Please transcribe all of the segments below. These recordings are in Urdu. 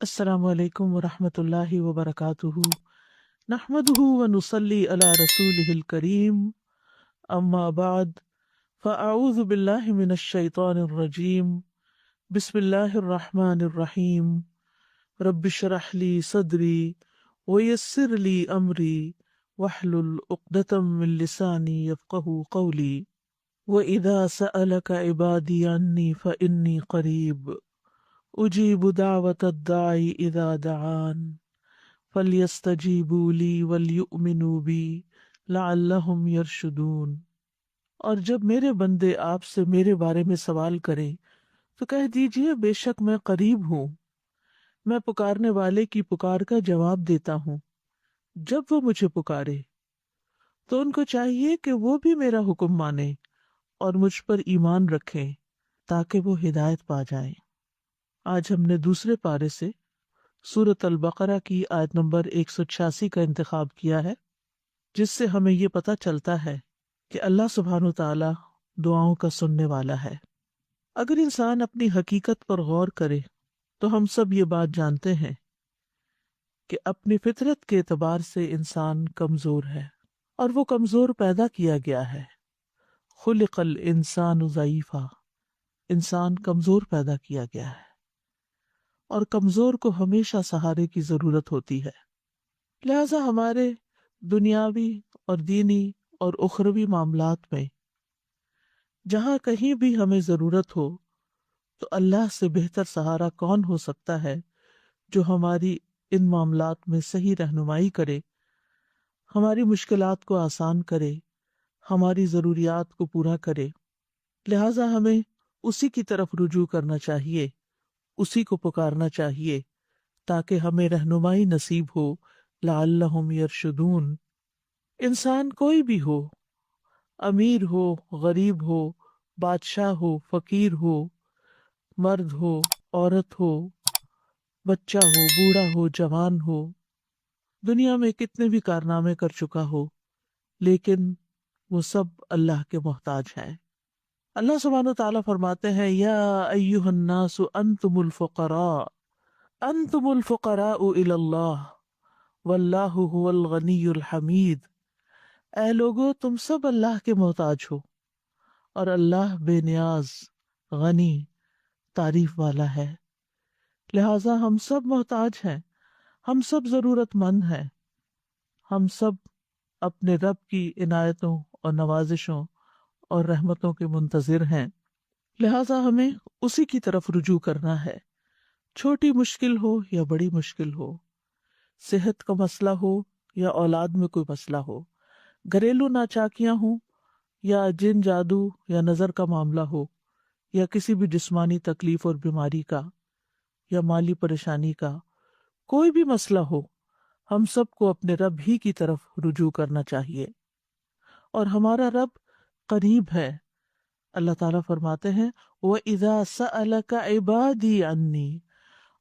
السلام علیکم ورحمۃ اللہ وبرکاتہ، نحمدہ ونصلی علی رسولہ الکریم، اما بعد فاعوذ باللہ من الشیطان الرجیم، بسم اللہ الرحمن الرحیم، رب اشرح لی صدری ویسر لی امری واحلل عقدۃ من لسانی یفقہوا قولی، وَإِذَا سَأَلَكَ عِبَادِي عَنِّي فَإِنِّي قَرِيبٌ اجیب دعوت الداعی اذا دعان فلیستجیبوا لی ولیؤمنوا بی لعلہم یرشدون۔ اور جب میرے بندے آپ سے میرے بارے میں سوال کریں تو کہہ دیجئے بے شک میں قریب ہوں، میں پکارنے والے کی پکار کا جواب دیتا ہوں۔ جب وہ مجھے پکارے تو ان کو چاہیے کہ وہ بھی میرا حکم مانیں اور مجھ پر ایمان رکھیں تاکہ وہ ہدایت پا جائیں۔ آج ہم نے دوسرے پارے سے سورۃ البقرہ کی آیت نمبر 186 کا انتخاب کیا ہے، جس سے ہمیں یہ پتہ چلتا ہے کہ اللہ سبحانہ وتعالی دعاؤں کا سننے والا ہے۔ اگر انسان اپنی حقیقت پر غور کرے تو ہم سب یہ بات جانتے ہیں کہ اپنی فطرت کے اعتبار سے انسان کمزور ہے، اور وہ کمزور پیدا کیا گیا ہے۔ خلق الانسان ضعیفا، انسان کمزور پیدا کیا گیا ہے، اور کمزور کو ہمیشہ سہارے کی ضرورت ہوتی ہے۔ لہذا ہمارے دنیاوی اور دینی اور اخروی معاملات میں جہاں کہیں بھی ہمیں ضرورت ہو تو اللہ سے بہتر سہارا کون ہو سکتا ہے جو ہماری ان معاملات میں صحیح رہنمائی کرے، ہماری مشکلات کو آسان کرے، ہماری ضروریات کو پورا کرے۔ لہذا ہمیں اسی کی طرف رجوع کرنا چاہیے، اسی کو پکارنا چاہیے تاکہ ہمیں رہنمائی نصیب ہو، لعلہم یرشدون۔ انسان کوئی بھی ہو، امیر ہو، غریب ہو، بادشاہ ہو، فقیر ہو، مرد ہو، عورت ہو، بچہ ہو، بوڑھا ہو، جوان ہو، دنیا میں کتنے بھی کارنامے کر چکا ہو، لیکن وہ سب اللہ کے محتاج ہیں۔ اللہ سبحانہ وتعالیٰ فرماتے ہیں، یا ایہا الناس انتم الفقراء، انتم الفقراء الی اللہ واللہ هو الغنی الحمید۔ اے لوگو، تم سب اللہ کے محتاج ہو اور اللہ بے نیاز، غنی، تعریف والا ہے۔ لہٰذا ہم سب محتاج ہیں، ہم سب ضرورت مند ہیں، ہم سب اپنے رب کی عنایتوں اور نوازشوں اور رحمتوں کے منتظر ہیں۔ لہٰذا ہمیں اسی کی طرف رجوع کرنا ہے، چھوٹی مشکل ہو یا بڑی مشکل ہو، صحت کا مسئلہ ہو یا اولاد میں کوئی مسئلہ ہو، گھریلو ناچاکیاں ہوں یا جن جادو یا نظر کا معاملہ ہو، یا کسی بھی جسمانی تکلیف اور بیماری کا یا مالی پریشانی کا، کوئی بھی مسئلہ ہو، ہم سب کو اپنے رب ہی کی طرف رجوع کرنا چاہیے، اور ہمارا رب قریب ہے۔ اللہ تعالیٰ فرماتے ہیں، وَإِذَا سَأَلَكَ عِبَادِي عَنِّي،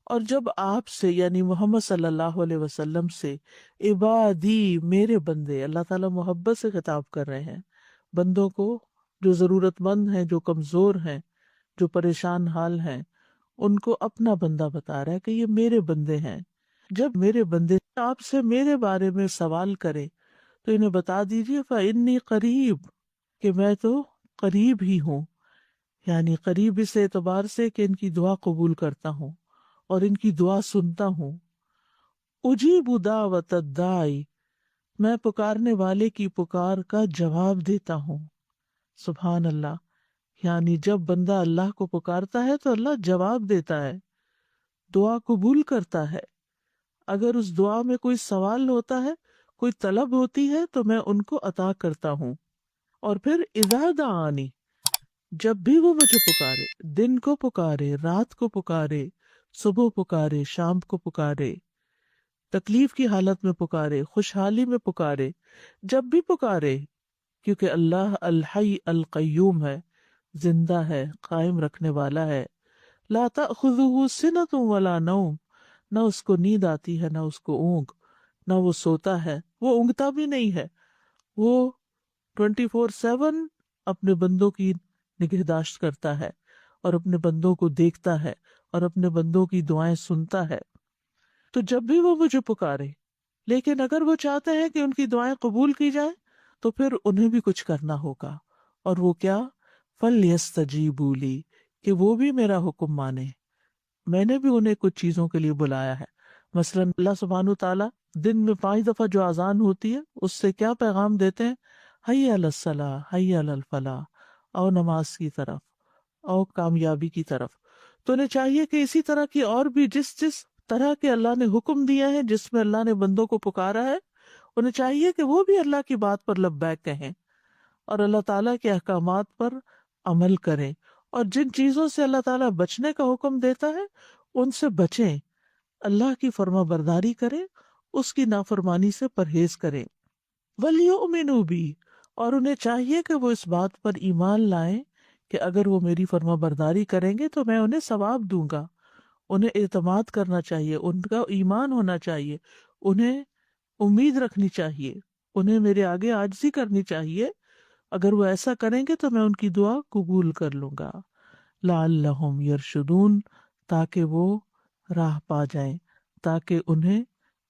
اور جب آپ سے یعنی محمد صلی اللہ علیہ وسلم سے، عبادی میرے بندے، اللہ تعالیٰ محبت سے خطاب کر رہے ہیں بندوں کو، جو ضرورت مند ہیں، جو کمزور ہیں، جو پریشان حال ہیں، ان کو اپنا بندہ بتا رہا ہے کہ یہ میرے بندے ہیں۔ جب میرے بندے آپ سے میرے بارے میں سوال کریں تو انہیں بتا دیجیے فَإِنِّي قریب، کہ میں تو قریب ہی ہوں، یعنی قریب اس اعتبار سے کہ ان کی دعا قبول کرتا ہوں اور ان کی دعا سنتا ہوں۔ اجیب دعوت الداعی، میں پکارنے والے کی پکار کا جواب دیتا ہوں۔ سبحان اللہ، یعنی جب بندہ اللہ کو پکارتا ہے تو اللہ جواب دیتا ہے، دعا قبول کرتا ہے۔ اگر اس دعا میں کوئی سوال ہوتا ہے، کوئی طلب ہوتی ہے تو میں ان کو عطا کرتا ہوں۔ اور پھر اذا دعانی، جب بھی وہ مجھے پکارے، دن کو پکارے، رات کو پکارے، صبح پکارے، شام کو پکارے، تکلیف کی حالت میں پکارے، خوشحالی میں پکارے، جب بھی پکارے، کیونکہ اللہ الحی القیوم ہے، زندہ ہے، قائم رکھنے والا ہے۔ لا تأخذہ سنۃ ولا نوم، نہ اس کو نیند آتی ہے، نہ اس کو اونگ، نہ وہ سوتا ہے، وہ اونگتا بھی نہیں ہے، وہ 24/7 اپنے بندوں کی نگہداشت کرتا ہے اور اپنے بندوں کو دیکھتا ہے اور اپنے بندوں کی دعائیں سنتا ہے۔ تو جب بھی وہ مجھے پکارے، لیکن اگر وہ چاہتے ہیں کہ ان کی دعائیں قبول کی جائیں تو پھر انہیں بھی کچھ کرنا ہوگا، اور وہ کیا؟ فَلْيَسْتَجِيبُوا لِي، کہ وہ بھی میرا حکم مانے۔ میں نے بھی انہیں کچھ چیزوں کے لیے بلایا ہے۔ مثلا اللہ سبحانہ تعالیٰ دن میں 5 دفعہ جو اذان ہوتی ہے اس سے کیا پیغام دیتے ہیں؟ حی علی الصلاح، حی علی الفلاح، او نماز کی طرف، او کامیابی کی طرف۔ تو انہیں چاہیے کہ اسی طرح کی اور بھی جس جس طرح کے اللہ نے حکم دیا ہے، جس میں اللہ نے بندوں کو پکارا ہے، انہیں چاہیے کہ وہ بھی اللہ کی بات پر لبیک کہیں اور اللہ تعالیٰ کے احکامات پر عمل کریں، اور جن چیزوں سے اللہ تعالیٰ بچنے کا حکم دیتا ہے ان سے بچیں، اللہ کی فرما برداری کریں، اس کی نافرمانی سے پرہیز کریں۔ وَلْيُؤْمِنُوا بِي، اور انہیں چاہیے کہ وہ اس بات پر ایمان لائیں کہ اگر وہ میری فرما برداری کریں گے تو میں انہیں ثواب دوں گا۔ انہیں اعتماد کرنا چاہیے، ان کا ایمان ہونا چاہیے، انہیں امید رکھنی چاہیے، انہیں میرے آگے عاجزی کرنی چاہیے۔ اگر وہ ایسا کریں گے تو میں ان کی دعا قبول کر لوں گا۔ لعلہم یرشدون، تاکہ وہ راہ پا جائیں، تاکہ انہیں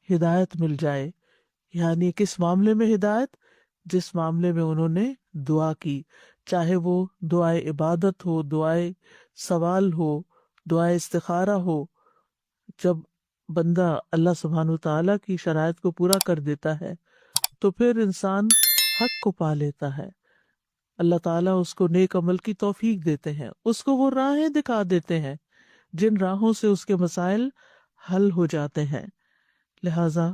ہدایت مل جائے۔ یعنی کس معاملے میں ہدایت؟ جس معاملے میں انہوں نے دعا کی، چاہے وہ دعائے عبادت ہو، دعائے سوال ہو، دعائے استخارہ ہو۔ جب بندہ اللہ سبحانہ وتعالیٰ کی شرائط کو پورا کر دیتا ہے تو پھر انسان حق کو پا لیتا ہے۔ اللہ تعالیٰ اس کو نیک عمل کی توفیق دیتے ہیں، اس کو وہ راہیں دکھا دیتے ہیں جن راہوں سے اس کے مسائل حل ہو جاتے ہیں۔ لہذا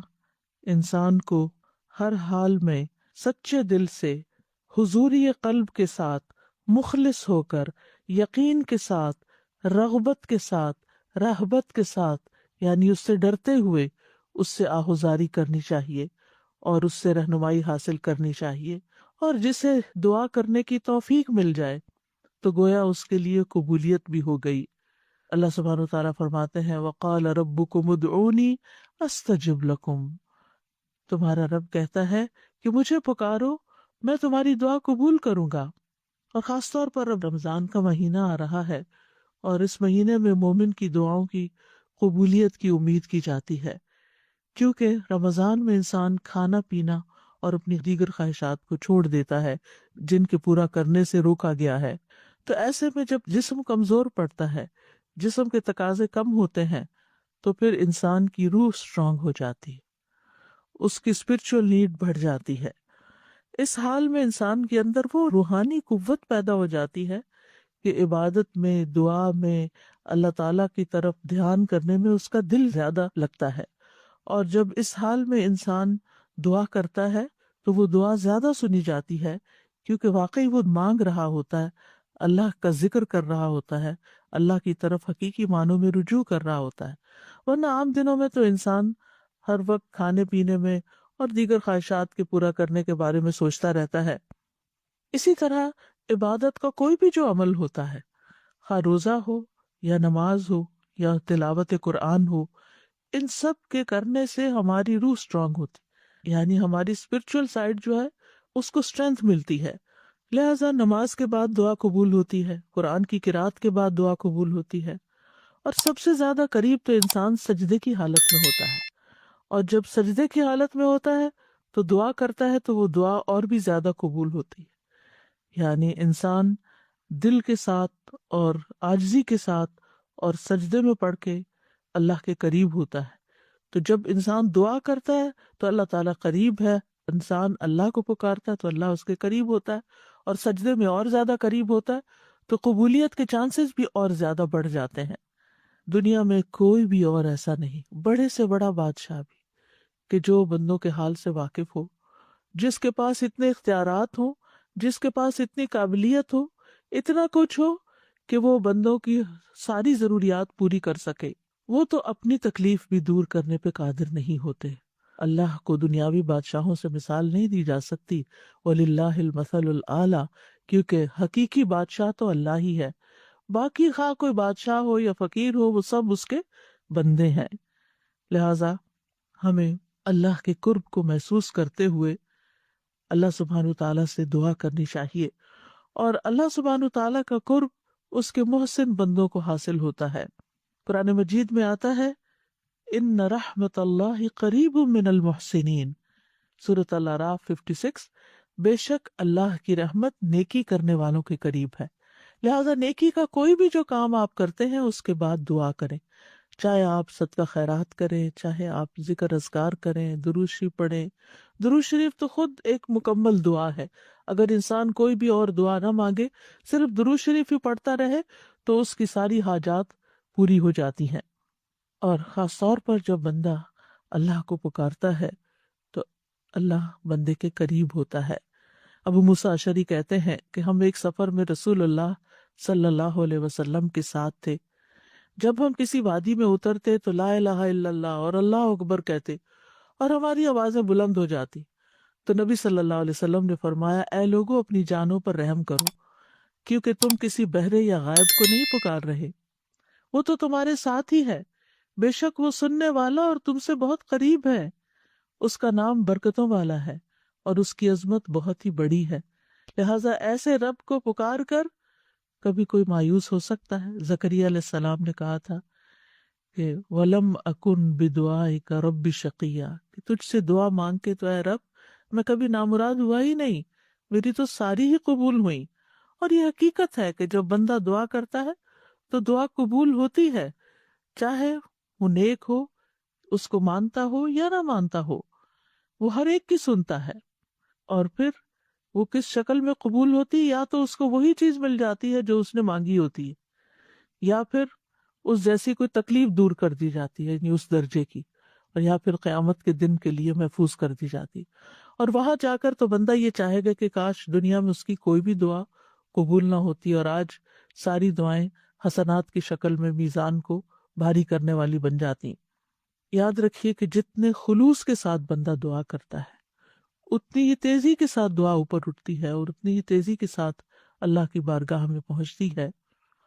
انسان کو ہر حال میں سچے دل سے، حضوری قلب کے ساتھ، مخلص ہو کر، یقین کے ساتھ، رغبت کے ساتھ، رہبت کے ساتھ، یعنی اس سے ڈرتے ہوئے اس سے آہوزاری کرنی چاہیے اور اس سے رہنمائی حاصل کرنی چاہیے، اور جسے دعا کرنے کی توفیق مل جائے تو گویا اس کے لیے قبولیت بھی ہو گئی۔ اللہ سبحانہ وتعالیٰ فرماتے ہیں وَقَالَ رَبُّكُمُ ادْعُونِي أَسْتَجِبْ لَكُمْ، تمہارا رب کہتا ہے کہ مجھے پکارو، میں تمہاری دعا قبول کروں گا۔ اور خاص طور پر اب رمضان کا مہینہ آ رہا ہے اور اس مہینے میں مومن کی دعاؤں کی قبولیت کی امید کی جاتی ہے، کیونکہ رمضان میں انسان کھانا پینا اور اپنی دیگر خواہشات کو چھوڑ دیتا ہے جن کے پورا کرنے سے روکا گیا ہے۔ تو ایسے میں جب جسم کمزور پڑتا ہے، جسم کے تقاضے کم ہوتے ہیں، تو پھر انسان کی روح سٹرونگ ہو جاتی ہے، اس کی اسپرچول نیڈ بڑھ جاتی ہے۔ اس حال میں انسان کے اندر وہ روحانی قوت پیدا ہو جاتی ہے کہ عبادت میں، دعا میں، اللہ تعالیٰ کی طرف دھیان کرنے میں اس کا دل زیادہ لگتا ہے، اور جب اس حال میں انسان دعا کرتا ہے تو وہ دعا زیادہ سنی جاتی ہے، کیونکہ واقعی وہ مانگ رہا ہوتا ہے، اللہ کا ذکر کر رہا ہوتا ہے، اللہ کی طرف حقیقی معنوں میں رجوع کر رہا ہوتا ہے۔ ورنہ عام دنوں میں تو انسان ہر وقت کھانے پینے میں اور دیگر خواہشات کے پورا کرنے کے بارے میں سوچتا رہتا ہے۔ اسی طرح عبادت کا کوئی بھی جو عمل ہوتا ہے، خواہ روزہ ہو یا نماز ہو یا تلاوت قرآن ہو، ان سب کے کرنے سے ہماری روح سٹرونگ ہوتی، یعنی ہماری اسپرچول سائڈ جو ہے اس کو اسٹرینتھ ملتی ہے۔ لہذا نماز کے بعد دعا قبول ہوتی ہے، قرآن کی قرات کے بعد دعا قبول ہوتی ہے، اور سب سے زیادہ قریب تو انسان سجدے کی حالت میں ہوتا ہے، اور جب سجدے کی حالت میں ہوتا ہے تو دعا کرتا ہے تو وہ دعا اور بھی زیادہ قبول ہوتی ہے۔ یعنی انسان دل کے ساتھ اور عاجزی کے ساتھ اور سجدے میں پڑھ کے اللہ کے قریب ہوتا ہے۔ تو جب انسان دعا کرتا ہے تو اللہ تعالیٰ قریب ہے، انسان اللہ کو پکارتا ہے تو اللہ اس کے قریب ہوتا ہے، اور سجدے میں اور زیادہ قریب ہوتا ہے تو قبولیت کے چانسز بھی اور زیادہ بڑھ جاتے ہیں۔ دنیا میں کوئی بھی اور ایسا نہیں، بڑے سے بڑا بادشاہ بھی، کہ جو بندوں کے حال سے واقف ہو، جس کے پاس اتنے اختیارات ہوں، جس کے پاس اتنی قابلیت ہو، اتنا کچھ ہو کہ وہ بندوں کی ساری ضروریات پوری کر سکے، وہ تو اپنی تکلیف بھی دور کرنے پہ قادر نہیں ہوتے۔ اللہ کو دنیاوی بادشاہوں سے مثال نہیں دی جا سکتی، وَلِلَّهِ الْمَثَلُ الْأَعْلَى، کیونکہ حقیقی بادشاہ تو اللہ ہی ہے، باقی خواہ کوئی بادشاہ ہو یا فقیر ہو، وہ سب اس کے بندے ہیں۔ لہذا ہمیں اللہ کے قرب کو محسوس کرتے ہوئے اللہ سبحانہ تعالیٰ سے دعا کرنی چاہیے، اور اللہ سبحانہ تعالیٰ کا قرب اس کے محسن بندوں کو حاصل ہوتا ہے۔ قرآن مجید میں آتا ہے ان رحمت اللہ قریب من المحسنین، سورۃ الاعراف 56۔ بے شک اللہ کی رحمت نیکی کرنے والوں کے قریب ہے، لہذا نیکی کا کوئی بھی جو کام آپ کرتے ہیں اس کے بعد دعا کریں، چاہے آپ صدقہ خیرات کریں، چاہے آپ ذکر اذکار کریں، درود شریف پڑھیں۔ درود شریف تو خود ایک مکمل دعا ہے، اگر انسان کوئی بھی اور دعا نہ مانگے، صرف درود شریف ہی پڑھتا رہے تو اس کی ساری حاجات پوری ہو جاتی ہیں۔ اور خاص طور پر جب بندہ اللہ کو پکارتا ہے تو اللہ بندے کے قریب ہوتا ہے۔ ابو موسیٰ اشعری کہتے ہیں کہ ہم ایک سفر میں رسول اللہ صلی اللہ علیہ وسلم کے ساتھ تھے، جب ہم کسی وادی میں اترتے تو لا الہ الا اللہ اور اللہ اکبر کہتے اور ہماری آوازیں بلند ہو جاتی، تو نبی صلی اللہ علیہ وسلم نے فرمایا، اے لوگوں اپنی جانوں پر رحم کرو، کیونکہ تم کسی بہرے یا غائب کو نہیں پکار رہے، وہ تو تمہارے ساتھ ہی ہے، بے شک وہ سننے والا اور تم سے بہت قریب ہے، اس کا نام برکتوں والا ہے اور اس کی عظمت بہت ہی بڑی ہے، لہٰذا ایسے رب کو پکار کر کبھی کوئی مایوس ہو سکتا ہے؟ زکریا علیہ السلام نے کہا تھا کہ وَلَمْ أَكُنْ بِدُعَائِكَ رَبِّ شَقِيًّا، کہ تجھ سے دعا مانگ کے تو اے رب میں کبھی نامراد ہوا ہی نہیں، میری تو ساری ہی قبول ہوئی۔ اور یہ حقیقت ہے کہ جب بندہ دعا کرتا ہے تو دعا قبول ہوتی ہے، چاہے وہ نیک ہو، اس کو مانتا ہو یا نہ مانتا ہو، وہ ہر ایک کی سنتا ہے۔ اور پھر وہ کس شکل میں قبول ہوتی ہے، یا تو اس کو وہی چیز مل جاتی ہے جو اس نے مانگی ہوتی ہے، یا پھر اس جیسی کوئی تکلیف دور کر دی جاتی ہے، یعنی اس درجے کی، اور یا پھر قیامت کے دن کے لیے محفوظ کر دی جاتی، اور وہاں جا کر تو بندہ یہ چاہے گا کہ کاش دنیا میں اس کی کوئی بھی دعا قبول نہ ہوتی اور آج ساری دعائیں حسنات کی شکل میں میزان کو بھاری کرنے والی بن جاتی۔ یاد رکھیے کہ جتنے خلوص کے ساتھ بندہ دعا کرتا ہے اتنی ہی تیزی کے ساتھ دعا اوپر اٹھتی ہے اور اتنی ہی تیزی کے ساتھ اللہ کی بارگاہ میں پہنچتی ہے۔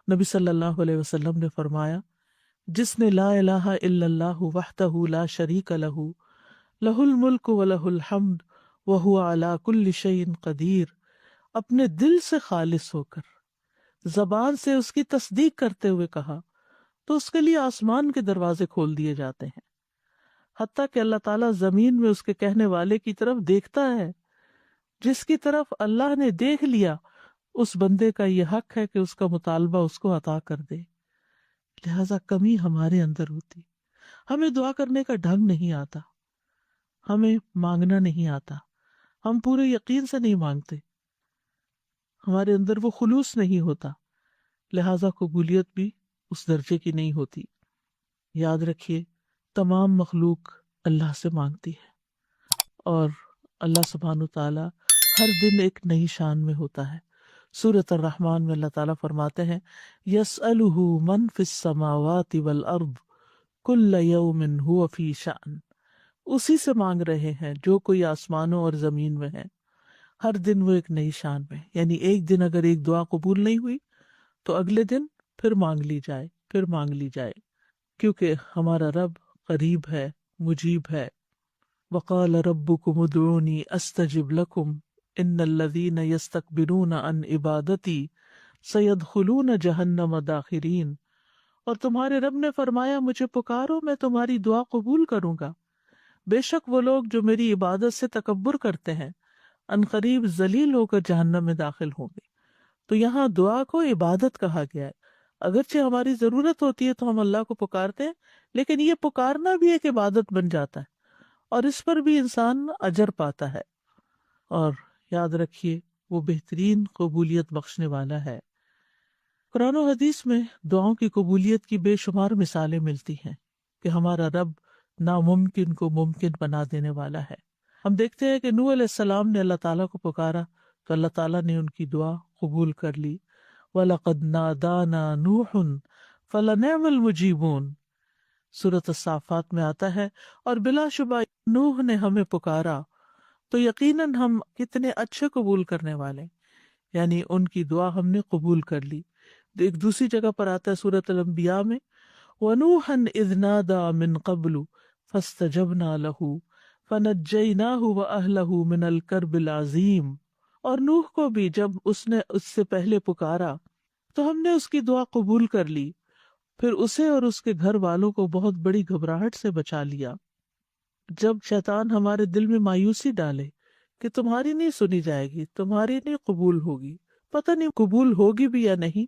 نبی صلی اللہ علیہ وسلم نے فرمایا، جس نے لا الہ الا اللہ وحدہ لا شریک لہ لہ الملک ولہ الحمد وہو علی کل شیء قدیر، اپنے دل سے خالص ہو کر زبان سے اس کی تصدیق کرتے ہوئے کہا تو اس کے لیے آسمان کے دروازے کھول دیے جاتے ہیں، حتیٰ کہ اللہ تعالیٰ زمین میں اس کے کہنے والے کی طرف دیکھتا ہے، جس کی طرف اللہ نے دیکھ لیا اس بندے کا یہ حق ہے کہ اس کا مطالبہ اس کو عطا کر دے۔ لہذا کمی ہمارے اندر ہوتی، ہمیں دعا کرنے کا ڈھنگ نہیں آتا، ہمیں مانگنا نہیں آتا، ہم پورے یقین سے نہیں مانگتے، ہمارے اندر وہ خلوص نہیں ہوتا، لہذا قبولیت بھی اس درجے کی نہیں ہوتی۔ یاد رکھیے تمام مخلوق اللہ سے مانگتی ہے، اور اللہ سبحانہ تعالیٰ ہر دن ایک نئی شان میں ہوتا ہے۔ سورۃ الرحمن میں اللہ تعالیٰ فرماتے ہیں، یسألہ من فی السماوات والارض کل یوم ہوا فی شأن، اسی سے مانگ رہے ہیں جو کوئی آسمانوں اور زمین میں ہے، ہر دن وہ ایک نئی شان میں، یعنی ایک دن اگر ایک دعا قبول نہیں ہوئی تو اگلے دن پھر مانگ لی جائے، پھر مانگ لی جائے، کیونکہ ہمارا رب قریب ہے، مجیب ہے۔ وقال ربکم ادعونی استجب لکم ان الذین یستکبرون عن عبادتی سیدخلون جہنم داخرین، اور تمہارے رب نے فرمایا مجھے پکارو میں تمہاری دعا قبول کروں گا، بے شک وہ لوگ جو میری عبادت سے تکبر کرتے ہیں ان قریب ذلیل ہو کر جہنم میں داخل ہوں گے۔ تو یہاں دعا کو عبادت کہا گیا ہے، اگرچہ ہماری ضرورت ہوتی ہے تو ہم اللہ کو پکارتے ہیں، لیکن یہ پکارنا بھی ایک عبادت بن جاتا ہے اور اس پر بھی انسان اجر پاتا ہے، اور یاد رکھیے وہ بہترین قبولیت بخشنے والا ہے۔ قرآن و حدیث میں دعاؤں کی قبولیت کی بے شمار مثالیں ملتی ہیں کہ ہمارا رب ناممکن کو ممکن بنا دینے والا ہے۔ ہم دیکھتے ہیں کہ نوح علیہ السلام نے اللہ تعالیٰ کو پکارا تو اللہ تعالیٰ نے ان کی دعا قبول کر لی۔ وَلَقَدْ نَادَانَا نُوحٌ فَلَنِعْمَ الْمُجِيبُونَ، سورۃ الصافات میں آتا ہے، اور بلا شبہ نوح نے ہمیں پکارا تو یقیناً ہم کتنے اچھے قبول کرنے والے، یعنی ان کی دعا ہم نے قبول کر لی۔ ایک دوسری جگہ پر آتا ہے سورۃ الانبیاء میں، وَنُوحًا إِذْ نَادَىٰ مِن قَبْلُ فَاسْتَجَبْنَا لَهُ فَنَجَّيْنَاهُ وَأَهْلَهُ مِنَ الْكَرْبِ الْعَظِيمِ، اور نوح کو بھی جب اس نے اس سے پہلے پکارا تو ہم نے اس کی دعا قبول کر لی پھر اسے اور اس کے گھر والوں کو بہت بڑی گھبراہٹ سے بچا لیا۔ جب شیطان ہمارے دل میں مایوسی ڈالے کہ تمہاری نہیں سنی جائے گی، تمہاری نہیں قبول ہوگی، پتہ نہیں قبول ہوگی بھی یا نہیں،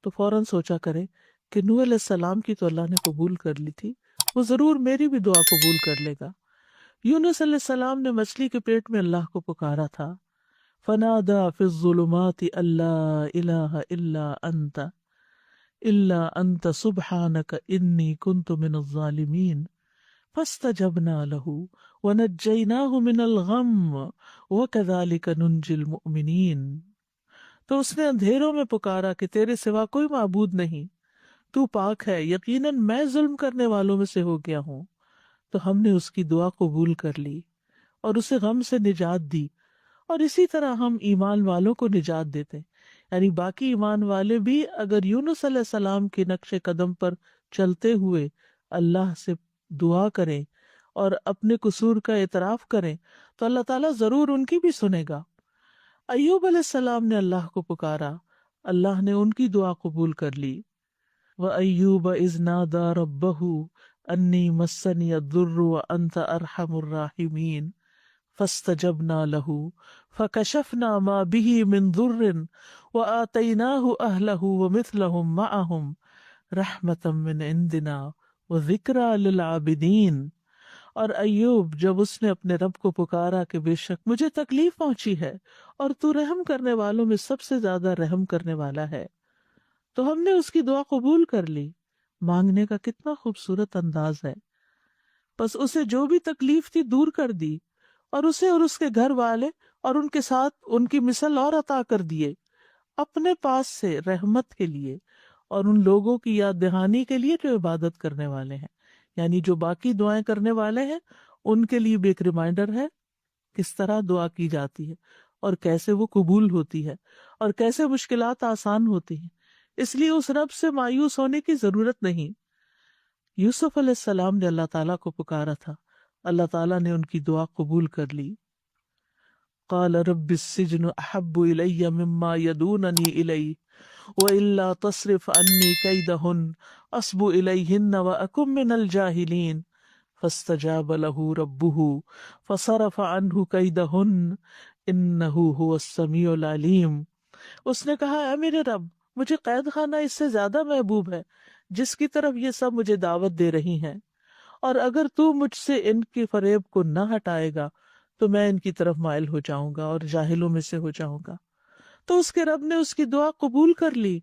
تو فوراً سوچا کرے کہ نوح علیہ السلام کی تو اللہ نے قبول کر لی تھی، وہ ضرور میری بھی دعا قبول کر لے گا۔ یونس علیہ السلام نے مچھلی کے پیٹ میں اللہ کو پکارا تھا، فنادا فی الظلمات اللہ الہ الا انت سبحانک انی کنت من الظالمین فاستجبنا له ونجیناہ من الغم وکذالک ننجی المؤمنین۔ تو اس نے اندھیروں میں پکارا کہ تیرے سوا کوئی معبود نہیں، تو پاک ہے، یقیناً میں ظلم کرنے والوں میں سے ہو گیا ہوں۔ تو ہم نے اس کی دعا قبول کر لی اور اسے غم سے نجات دی، اور اسی طرح ہم ایمان والوں کو نجات دیتے ہیں۔ یعنی باقی ایمان والے بھی اگر یونس علیہ السلام کے نقش قدم پر چلتے ہوئے اللہ سے دعا کریں اور اپنے قصور کا اعتراف کریں تو اللہ تعالیٰ ضرور ان کی بھی سنے گا۔ ایوب علیہ السلام نے اللہ کو پکارا، اللہ نے ان کی دعا قبول کر لی۔ وَأَيُّوبَ إِذْ نَادَى رَبَّهُ أَنِّي مَسَّنِيَ الضُّرُّ وَأَنْتَ أَرْحَمُ الرَّاحِمِينَ فَاسْتَجَبْنَا لَهُ فَكَشَفْنَا مَا بِهِ مِنْ ضُرٍّ وَآتَيْنَاهُ أَهْلَهُ وَمِثْلَهُمْ مَعَهُمْ رَحْمَةً مِّنْ عِنْدِنَا وَذِكْرَىٰ لِلْعَابِدِينَ۔ اور ایوب جب اس نے اپنے رب کو پکارا کہ بے شک مجھے تکلیف پہنچی ہے اور تو رحم کرنے والوں میں سب سے زیادہ رحم کرنے والا ہے، تو ہم نے اس کی دعا قبول کر لی۔ مانگنے کا کتنا خوبصورت انداز ہے۔ بس اسے جو بھی تکلیف تھی دور کر دی، اور اسے اور اس کے گھر والے اور ان کے ساتھ ان کی مثل اور عطا کر دیے اپنے پاس سے رحمت کے لیے اور ان لوگوں کی یاد دہانی کے لیے جو عبادت کرنے والے ہیں، یعنی جو باقی دعائیں کرنے والے ہیں ان کے لیے بھی ایک ریمائنڈر ہے کس طرح دعا کی جاتی ہے اور کیسے وہ قبول ہوتی ہے اور کیسے مشکلات آسان ہوتی ہیں۔ اس لیے اس رب سے مایوس ہونے کی ضرورت نہیں۔ یوسف علیہ السلام نے اللہ تعالیٰ کو پکارا تھا، اللہ تعالیٰ نے ان کی دعا قبول کر لی۔ قال رب السجن احب الی مما یدوننی الیہ وإلا تصرف عنی کیدہن اصب الیہن واکن من الجاہلین فاستجاب له ربہ فصرف عنہ کیدہن انہ هو السمیع العلیم۔ اس نے کہا، اے میرے رب، مجھے قید خانہ اس سے زیادہ محبوب ہے جس کی طرف یہ سب مجھے دعوت دے رہی ہیں، اور اگر تو مجھ سے ان کی فریب کو نہ ہٹائے گا تو میں ان کی طرف مائل ہو جاؤں گا اور جاہلوں میں سے ہو جاؤں گا۔ تو اس کے رب نے اس کی دعا قبول کر لی،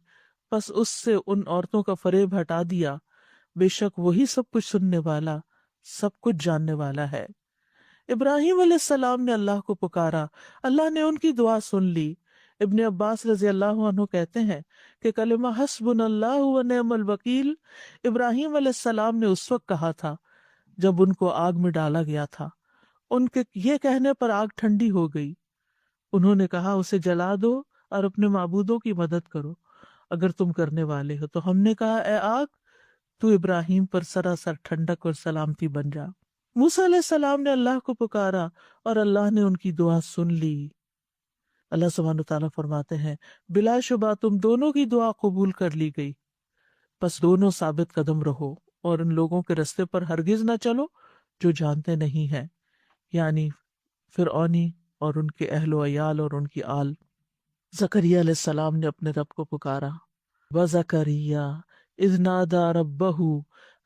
پس اس سے ان عورتوں کا فریب ہٹا دیا۔ بے شک وہی سب کچھ سننے والا، سب کچھ جاننے والا ہے۔ ابراہیم علیہ السلام نے اللہ کو پکارا، اللہ نے ان کی دعا سن لی۔ ابن عباس رضی اللہ عنہ کہتے ہیں کہ کلمہ حسبنا اللہ و نعم الوکیل ابراہیم علیہ السلام نے اس وقت کہا تھا جب ان کو آگ میں ڈالا گیا تھا۔ ان کے یہ کہنے پر آگ ٹھنڈی ہو گئی۔ انہوں نے کہا، اسے جلا دو اور اپنے معبودوں کی مدد کرو اگر تم کرنے والے ہو۔ تو ہم نے کہا، اے آگ، تو ابراہیم پر سراسر ٹھنڈک اور سلامتی بن جا۔ موسیٰ علیہ السلام نے اللہ کو پکارا اور اللہ نے ان کی دعا سن لی۔ اللہ سبحانہ وتعالیٰ فرماتے ہیں، بلا شبہ تم دونوں کی دعا قبول کر لی گئی، بس دونوں ثابت قدم رہو اور ان لوگوں کے رستے پر ہرگز نہ چلو جو جانتے نہیں ہیں، یعنی فرعونی اور ان کے اہل و عیال اور ان کی آل۔ زکریا علیہ السلام نے اپنے رب کو پکارا، وَزَكَرِيَّا إِذْ نَادَى رَبَّهُ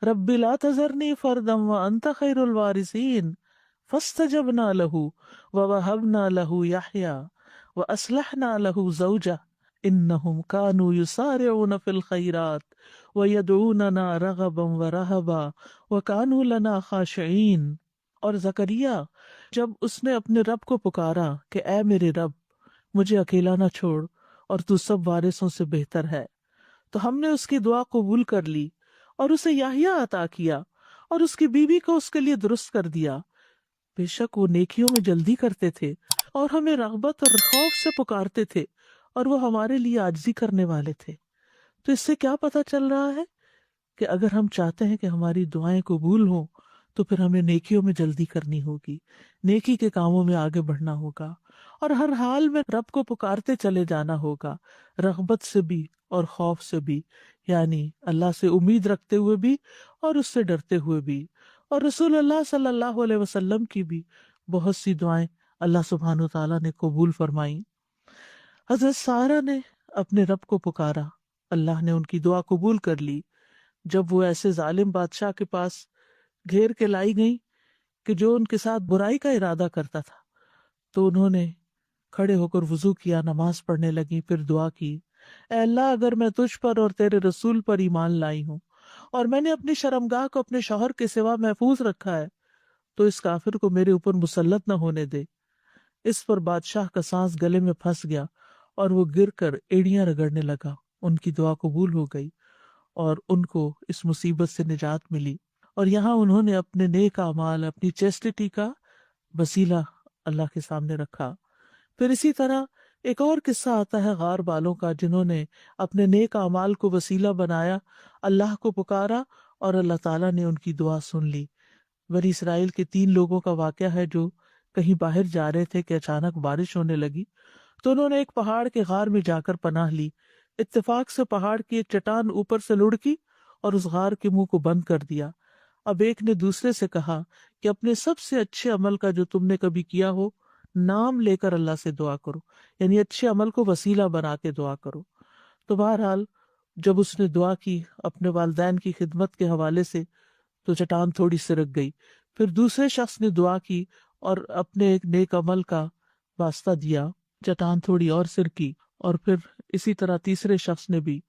رَبِّ لَا تَذَرْنِي فَرْدًا وَأَنْتَ خَيْرُ الْوَارِثِينَ فَاسْتَجَبْنَا لَهُ وَوَهَبْنَا لَهُ يَحْيَىٰ وَأَصْلَحْنَا لَهُ زَوْجَهُ إِنَّهُمْ كَانُوا يُسَارِعُونَ فِي الْخَيْرَاتِ وَيَدْعُونَنَا رَغَبًا وَرَهَبًا وَكَانُوا لَنَا خَاشِعِينَ۔ اور زکریا جب اس نے اپنے رب کو پکارا کہ اے میرے رب، مجھے اکیلا نہ چھوڑ اور تو سب وارثوں سے بہتر ہے، تو ہم نے اس کی دعا قبول کر لی اور اسے یحییٰ عطا کیا اور اس کی بیوی کو اس کے لیے درست کر دیا۔ بے شک وہ نیکیوں میں جلدی کرتے تھے اور ہمیں رغبت اور خوف سے پکارتے تھے، اور وہ ہمارے لیے عاجزی کرنے والے تھے۔ تو اس سے کیا پتہ چل رہا ہے کہ اگر ہم چاہتے ہیں کہ ہماری دعائیں قبول ہوں تو پھر ہمیں نیکیوں میں جلدی کرنی ہوگی، نیکی کے کاموں میں آگے بڑھنا ہوگا، اور ہر حال میں رب کو پکارتے چلے جانا ہوگا، رغبت سے بھی اور خوف سے بھی، یعنی اللہ سے امید رکھتے ہوئے بھی اور اس سے ڈرتے ہوئے بھی۔ اور رسول اللہ صلی اللہ علیہ وسلم کی بھی بہت سی دعائیں اللہ سبحانہ وتعالیٰ نے قبول فرمائیں۔ حضرت سارہ نے اپنے رب کو پکارا، اللہ نے ان کی دعا قبول کر لی۔ جب وہ ایسے ظالم بادشاہ کے پاس گھیر کے لائی گئیں کہ جو ان کے ساتھ برائی کا ارادہ کرتا تھا، تو انہوں نے کھڑے ہو کر وضو کیا، نماز پڑھنے لگی، پھر دعا کی، اے اللہ اگر میں تجھ پر اور تیرے رسول پر ایمان لائی ہوں اور میں نے اپنی شرمگاہ کو اپنے شوہر کے سوا محفوظ رکھا ہے، تو اس کافر کو میرے اوپر مسلط نہ ہونے دے۔ اس پر بادشاہ کا سانس گلے میں پھنس گیا اور وہ گر کر ایڑیاں رگڑنے لگا۔ ان کی دعا قبول ہو گئی اور ان کو اس مصیبت سے نجات ملی، اور یہاں انہوں نے اپنے نیک اعمال، اپنی چیسٹٹی کا وسیلہ اللہ کے سامنے رکھا۔ پھر اسی طرح ایک اور قصہ آتا ہے غار والوں کا، جنہوں نے اپنے نیک اعمال کو وسیلہ بنایا، اللہ کو پکارا اور اللہ تعالیٰ نے ان کی دعا سن لی۔ بنی اسرائیل کے 3 لوگوں کا واقعہ ہے جو کہیں باہر جا رہے تھے کہ اچانک بارش ہونے لگی، تو انہوں نے ایک پہاڑ کے غار میں جا کر پناہ لی۔ اتفاق سے پہاڑ کی ایک چٹان اوپر سے لڑکی اور اس غار کے منہ کو بند کر دیا۔ اب ایک نے دوسرے سے کہا کہ اپنے سب سے اچھے عمل کا جو تم نے کبھی کیا ہو نام لے کر اللہ سے دعا کرو، یعنی اچھے عمل کو وسیلہ بنا کے دعا کرو۔ تو بہرحال جب اس نے دعا کی اپنے والدین کی خدمت کے حوالے سے، تو چٹان تھوڑی سرک گئی۔ پھر دوسرے شخص نے دعا کی اور اپنے ایک نیک عمل کا واسطہ دیا، چٹان تھوڑی اور سرکی، اور پھر اسی طرح تیسرے شخص نے بھی،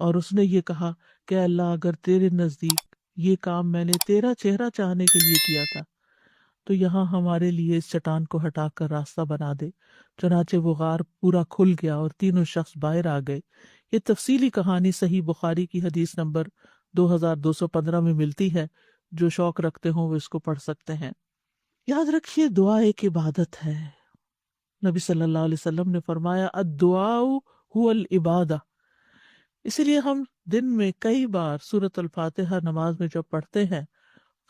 اور اس نے یہ کہا کہ اللہ اگر تیرے نزدیک یہ کام میں نے تیرا چہرہ چاہنے کے لیے کیا تھا، تو یہاں ہمارے لیے اس چٹان کو ہٹا کر راستہ بنا دے۔ چنانچہ وہ غار پورا کھل گیا اور تینوں شخص باہر آ گئے۔ یہ تفصیلی کہانی صحیح بخاری کی حدیث نمبر 2215 میں ملتی ہے، جو شوق رکھتے ہوں وہ اس کو پڑھ سکتے ہیں۔ یاد رکھیے دعا ایک عبادت ہے۔ نبی صلی اللہ علیہ وسلم نے فرمایا الدعاء هو العبادہ، اسی لیے ہم دن میں کئی بار سورۃ الفاتحہ نماز میں جب پڑھتے ہیں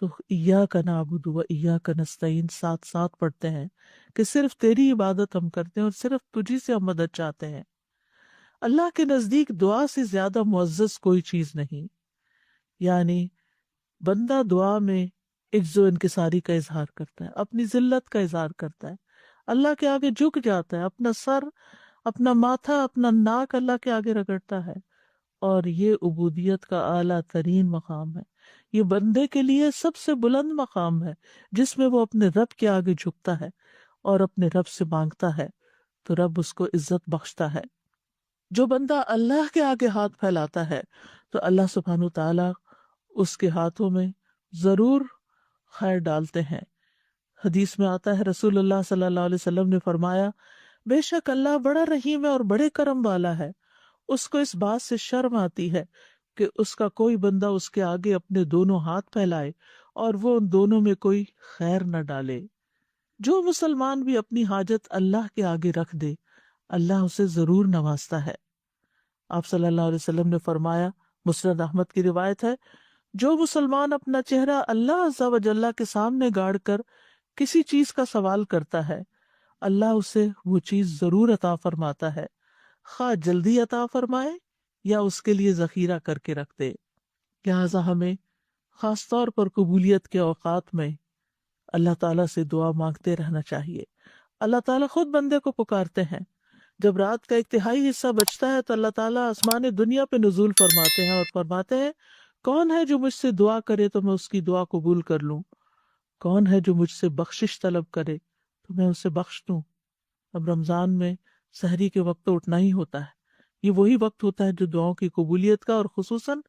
تو ایاک نعبد و ایاک نستعین ساتھ ساتھ پڑھتے ہیں کہ صرف تیری عبادت ہم کرتے ہیں اور صرف تجھی سے ہم مدد چاہتے ہیں۔ اللہ کے نزدیک دعا سے زیادہ معزز کوئی چیز نہیں، یعنی بندہ دعا میں عجز و انکساری کا اظہار کرتا ہے، اپنی ذلت کا اظہار کرتا ہے، اللہ کے آگے جھک جاتا ہے، اپنا سر، اپنا ماتھا، اپنا ناک اللہ کے آگے رگڑتا ہے، اور یہ عبودیت کا اعلیٰ ترین مقام ہے۔ یہ بندے کے لیے سب سے بلند مقام ہے، جس میں وہ اپنے رب کے آگے جھکتا ہے اور اپنے رب سے مانگتا ہے، تو رب اس کو عزت بخشتا ہے۔ جو بندہ اللہ کے آگے ہاتھ پھیلاتا ہے تو اللہ سبحانہ تعالیٰ اس کے ہاتھوں میں ضرور خیر ڈالتے ہیں۔ حدیث میں آتا ہے رسول اللہ صلی اللہ علیہ وسلم نے فرمایا، بے شک اللہ بڑا رحیم ہے اور بڑے کرم والا ہے، اس کو اس بات سے شرم آتی ہے کہ اس کا کوئی بندہ اس کے آگے اپنے دونوں ہاتھ پھیلائے اور وہ ان دونوں میں کوئی خیر نہ ڈالے۔ جو مسلمان بھی اپنی حاجت اللہ کے آگے رکھ دے، اللہ اسے ضرور نوازتا ہے۔ آپ صلی اللہ علیہ وسلم نے فرمایا، مسند احمد کی روایت ہے، جو مسلمان اپنا چہرہ اللہ عز و جل کے سامنے گاڑ کر کسی چیز کا سوال کرتا ہے، اللہ اسے وہ چیز ضرور عطا فرماتا ہے، خواہ جلدی عطا فرمائے یا اس کے لیے ذخیرہ کر کے رکھ دے۔ لہٰذا ہمیں خاص طور پر قبولیت کے اوقات میں اللہ تعالیٰ سے دعا مانگتے رہنا چاہیے۔ اللہ تعالیٰ خود بندے کو پکارتے ہیں۔ جب رات کا 1/3 حصہ بچتا ہے تو اللہ تعالیٰ آسمان دنیا پہ نزول فرماتے ہیں اور فرماتے ہیں، کون ہے جو مجھ سے دعا کرے تو میں اس کی دعا قبول کر لوں، کون ہے جو مجھ سے بخشش طلب کرے تو میں اسے بخش دوں۔ اب رمضان میں سحری کے وقت تو اٹھنا ہی ہوتا ہے، یہ وہی وقت ہوتا ہے جو دعاؤں کی قبولیت کا اور خصوصاً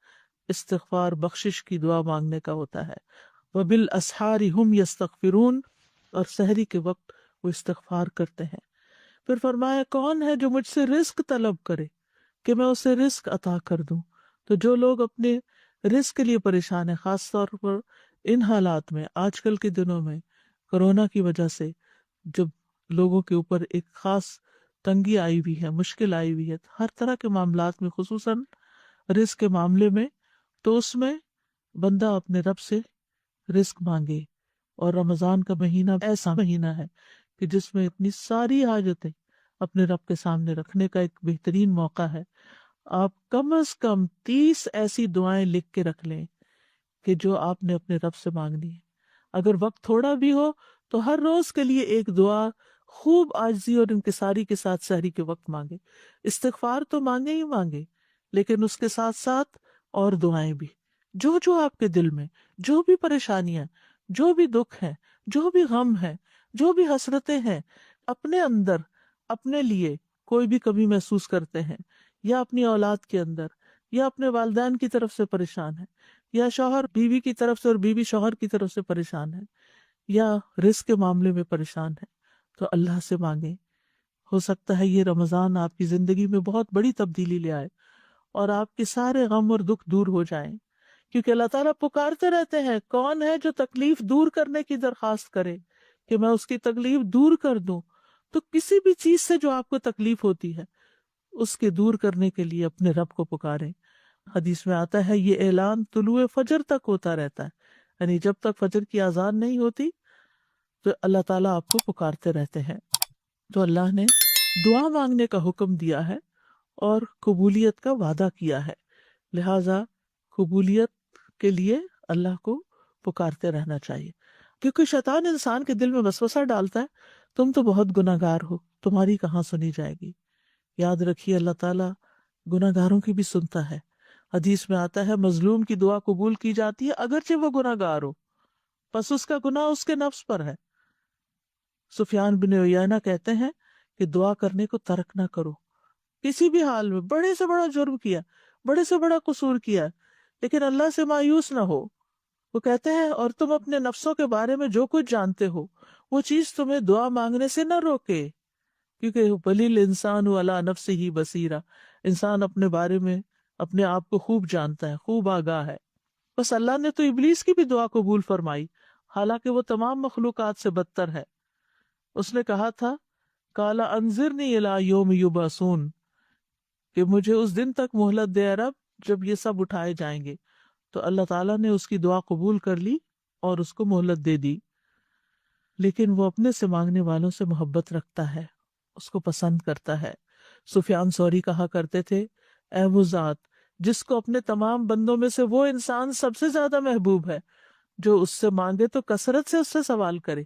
استغفار، بخشش کی دعا مانگنے کا ہوتا ہے۔ وَبِالْأَسْحَارِ هُمْ يَسْتَغْفِرُونَ، اور سحری کے وقت وہ استغفار کرتے ہیں۔ پھر فرمایا، کون ہے جو مجھ سے رزق طلب کرے کہ میں اسے رزق عطا کر دوں۔ تو جو لوگ اپنے رزق کے لیے پریشان ہیں، خاص طور پر ان حالات میں، آج کل کے دنوں میں کرونا کی وجہ سے جب لوگوں کے اوپر ایک خاص تنگی آئی ہوئی ہے، مشکل آئی ہوئی ہے ہر طرح کے معاملات میں، خصوصاً رزق کے معاملے میں، تو اس میں بندہ اپنے رب سے رزق مانگے۔ اور رمضان کا مہینہ ایسا مہینہ ہے کہ جس میں اتنی ساری حاجتیں اپنے رب کے سامنے رکھنے کا ایک بہترین موقع ہے۔ آپ کم از کم 30 ایسی دعائیں لکھ کے رکھ لیں کہ جو آپ نے اپنے رب سے مانگنی ہے. اگر وقت تھوڑا بھی ہو تو ہر روز کے لیے ایک دعا خوب عاجزی اور انکساری کے ساتھ سحری کے وقت مانگے. استغفار تو مانگے ہی مانگے، لیکن اس کے ساتھ ساتھ اور دعائیں بھی، جو جو آپ کے دل میں، جو بھی پریشانیاں، جو بھی دکھ ہیں، جو بھی غم ہے، جو بھی حسرتیں ہیں، اپنے اندر اپنے لیے کوئی بھی کمی محسوس کرتے ہیں، یا اپنی اولاد کے اندر، یا اپنے والدین کی طرف سے پریشان ہے، یا شوہر بیوی کی طرف سے اور بیوی شوہر کی طرف سے پریشان ہے، یا رزق کے معاملے میں پریشان ہے، تو اللہ سے مانگیں. ہو سکتا ہے یہ رمضان آپ کی زندگی میں بہت بڑی تبدیلی لے آئے اور آپ کے سارے غم اور دکھ دور ہو جائیں، کیونکہ اللہ تعالیٰ پکارتے رہتے ہیں کون ہے جو تکلیف دور کرنے کی درخواست کرے کہ میں اس کی تکلیف دور کر دوں. تو کسی بھی چیز سے جو آپ کو تکلیف ہوتی ہے اس کے دور کرنے کے لیے اپنے رب کو پکاریں. حدیث میں آتا ہے یہ اعلان طلوع فجر تک ہوتا رہتا ہے، یعنی جب تک فجر کی اذان نہیں ہوتی تو اللہ تعالیٰ آپ کو پکارتے رہتے ہیں. تو اللہ نے دعا مانگنے کا حکم دیا ہے اور قبولیت کا وعدہ کیا ہے، لہذا قبولیت کے لیے اللہ کو پکارتے رہنا چاہیے. کیونکہ شیطان انسان کے دل میں وسوسہ ڈالتا ہے تم تو بہت گناہ گار ہو، تمہاری کہاں سنی جائے گی. یاد رکھیے اللہ تعالیٰ گناہ گاروں کی بھی سنتا ہے. حدیث میں آتا ہے مظلوم کی دعا قبول کی جاتی ہے اگرچہ وہ گناہ گار ہو، پس اس کا گناہ اس کے نفس پر ہے. سفیان بن عیینہ کہتے ہیں کہ دعا کرنے کو ترک نہ کرو، کسی بھی حال میں، بڑے سے بڑا جرم کیا، بڑے سے بڑا قصور کیا، لیکن اللہ سے مایوس نہ ہو. وہ کہتے ہیں اور تم اپنے نفسوں کے بارے میں جو کچھ جانتے ہو وہ چیز تمہیں دعا مانگنے سے نہ روکے، کیونکہ بلیل انسان علی نفسہ ہی بصیرہ، انسان اپنے بارے میں اپنے آپ کو خوب جانتا ہے، خوب آگاہ ہے. بس اللہ نے تو ابلیس کی بھی دعا قبول فرمائی، حالانکہ وہ تمام مخلوقات سے بدتر ہے. اس نے کہا تھا قالا انظرنی الی یوم یبعثون، کہ مجھے اس دن تک مہلت دے اے رب جب یہ سب اٹھائے جائیں گے. تو اللہ تعالیٰ نے اس کی دعا قبول کر لی اور اس کو مہلت دے دی. لیکن وہ اپنے سے مانگنے والوں سے محبت رکھتا ہے، اس کو پسند کرتا ہے. سفیان ثوری کہا کرتے تھے اے وہ ذات جس کو اپنے تمام بندوں میں سے وہ انسان سب سے زیادہ محبوب ہے جو اس سے مانگے تو کثرت سے اس سے سوال کرے،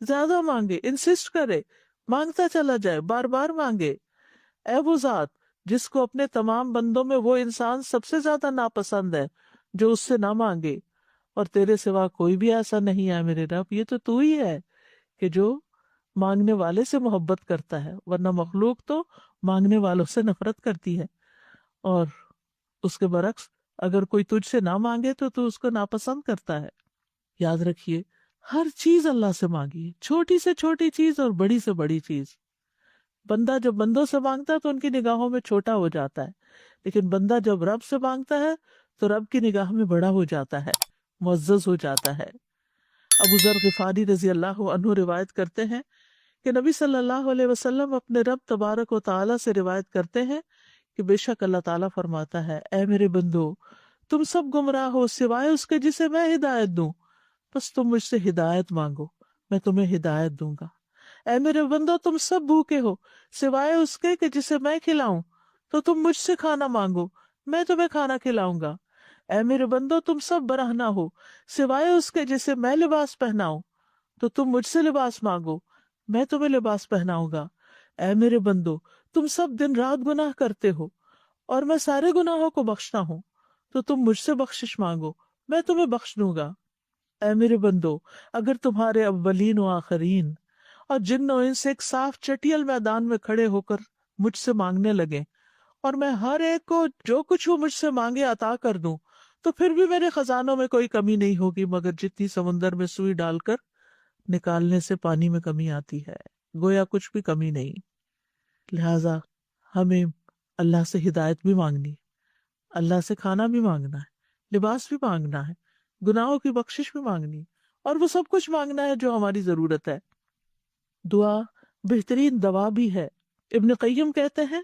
زیادہ مانگے، انسسٹ کرے، مانگتا چلا جائے، بار بار مانگے. اے وہ ذات جس کو اپنے تمام بندوں میں وہ انسان سب سے زیادہ ناپسند ہے جو اس سے نہ مانگے، اور تیرے سوا کوئی بھی ایسا نہیں ہے میرے رب، یہ تو ہی ہے کہ جو مانگنے والے سے محبت کرتا ہے، ورنہ مخلوق تو مانگنے والوں سے نفرت کرتی ہے. اور اس کے برعکس اگر کوئی تجھ سے نہ مانگے تو اس کو ناپسند کرتا ہے. یاد رکھیے ہر چیز اللہ سے مانگیے، چھوٹی سے چھوٹی چیز اور بڑی سے بڑی چیز. بندہ جب بندوں سے مانگتا ہے تو ان کی نگاہوں میں چھوٹا ہو جاتا ہے، لیکن بندہ جب رب سے مانگتا ہے تو رب کی نگاہ میں بڑا ہو جاتا ہے، معزز ہو جاتا ہے. ابو ذر غفاری رضی اللہ عنہ روایت کرتے ہیں کہ نبی صلی اللہ علیہ وسلم اپنے رب تبارک و تعالیٰ سے روایت کرتے ہیں کہ بے شک اللہ تعالیٰ فرماتا ہے اے میرے بندو تم سب گمراہ ہو سوائے اس کے جسے میں ہدایت دوں، بس تم مجھ سے ہدایت مانگو میں تمہیں ہدایت دوں گا. اے میرے بندو تم سب بھوکے ہو سوائے اس کے کہ جسے میں کھلاؤں، تو تم مجھ سے کھانا مانگو میں تمہیں کھانا کھلاؤں گا. اے میرے بندو تم سب برہنہ ہو سوائے اس کے جسے میں لباس پہناؤں، تو تم مجھ سے لباس مانگو میں تمہیں لباس پہناؤں گا. اے میرے بندو تم سب دن رات گناہ کرتے ہو اور میں سارے گناہوں کو بخشتا ہوں، تو تم مجھ سے بخشش مانگو میں تمہیں بخش دوں گا. اے میرے بندو اگر تمہارے اولین و آخرین اور جن و انس ایک صاف چٹیل میدان میں کھڑے ہو کر مجھ سے مانگنے لگے اور میں ہر ایک کو جو کچھ وہ مجھ سے مانگے عطا کر دوں، تو پھر بھی میرے خزانوں میں کوئی کمی نہیں ہوگی مگر جتنی سمندر میں سوئی ڈال کر نکالنے سے پانی میں کمی آتی ہے، گویا کچھ بھی کمی نہیں. لہٰذا ہمیں اللہ سے ہدایت بھی مانگنی ہے، اللہ سے کھانا بھی مانگنا ہے، لباس بھی مانگنا ہے، گناہوں کی بخشش بھی مانگنی ہے، اور وہ سب کچھ مانگنا ہے جو ہماری ضرورت ہے. دعا بہترین دوا بھی ہے. ابن قیم کہتے ہیں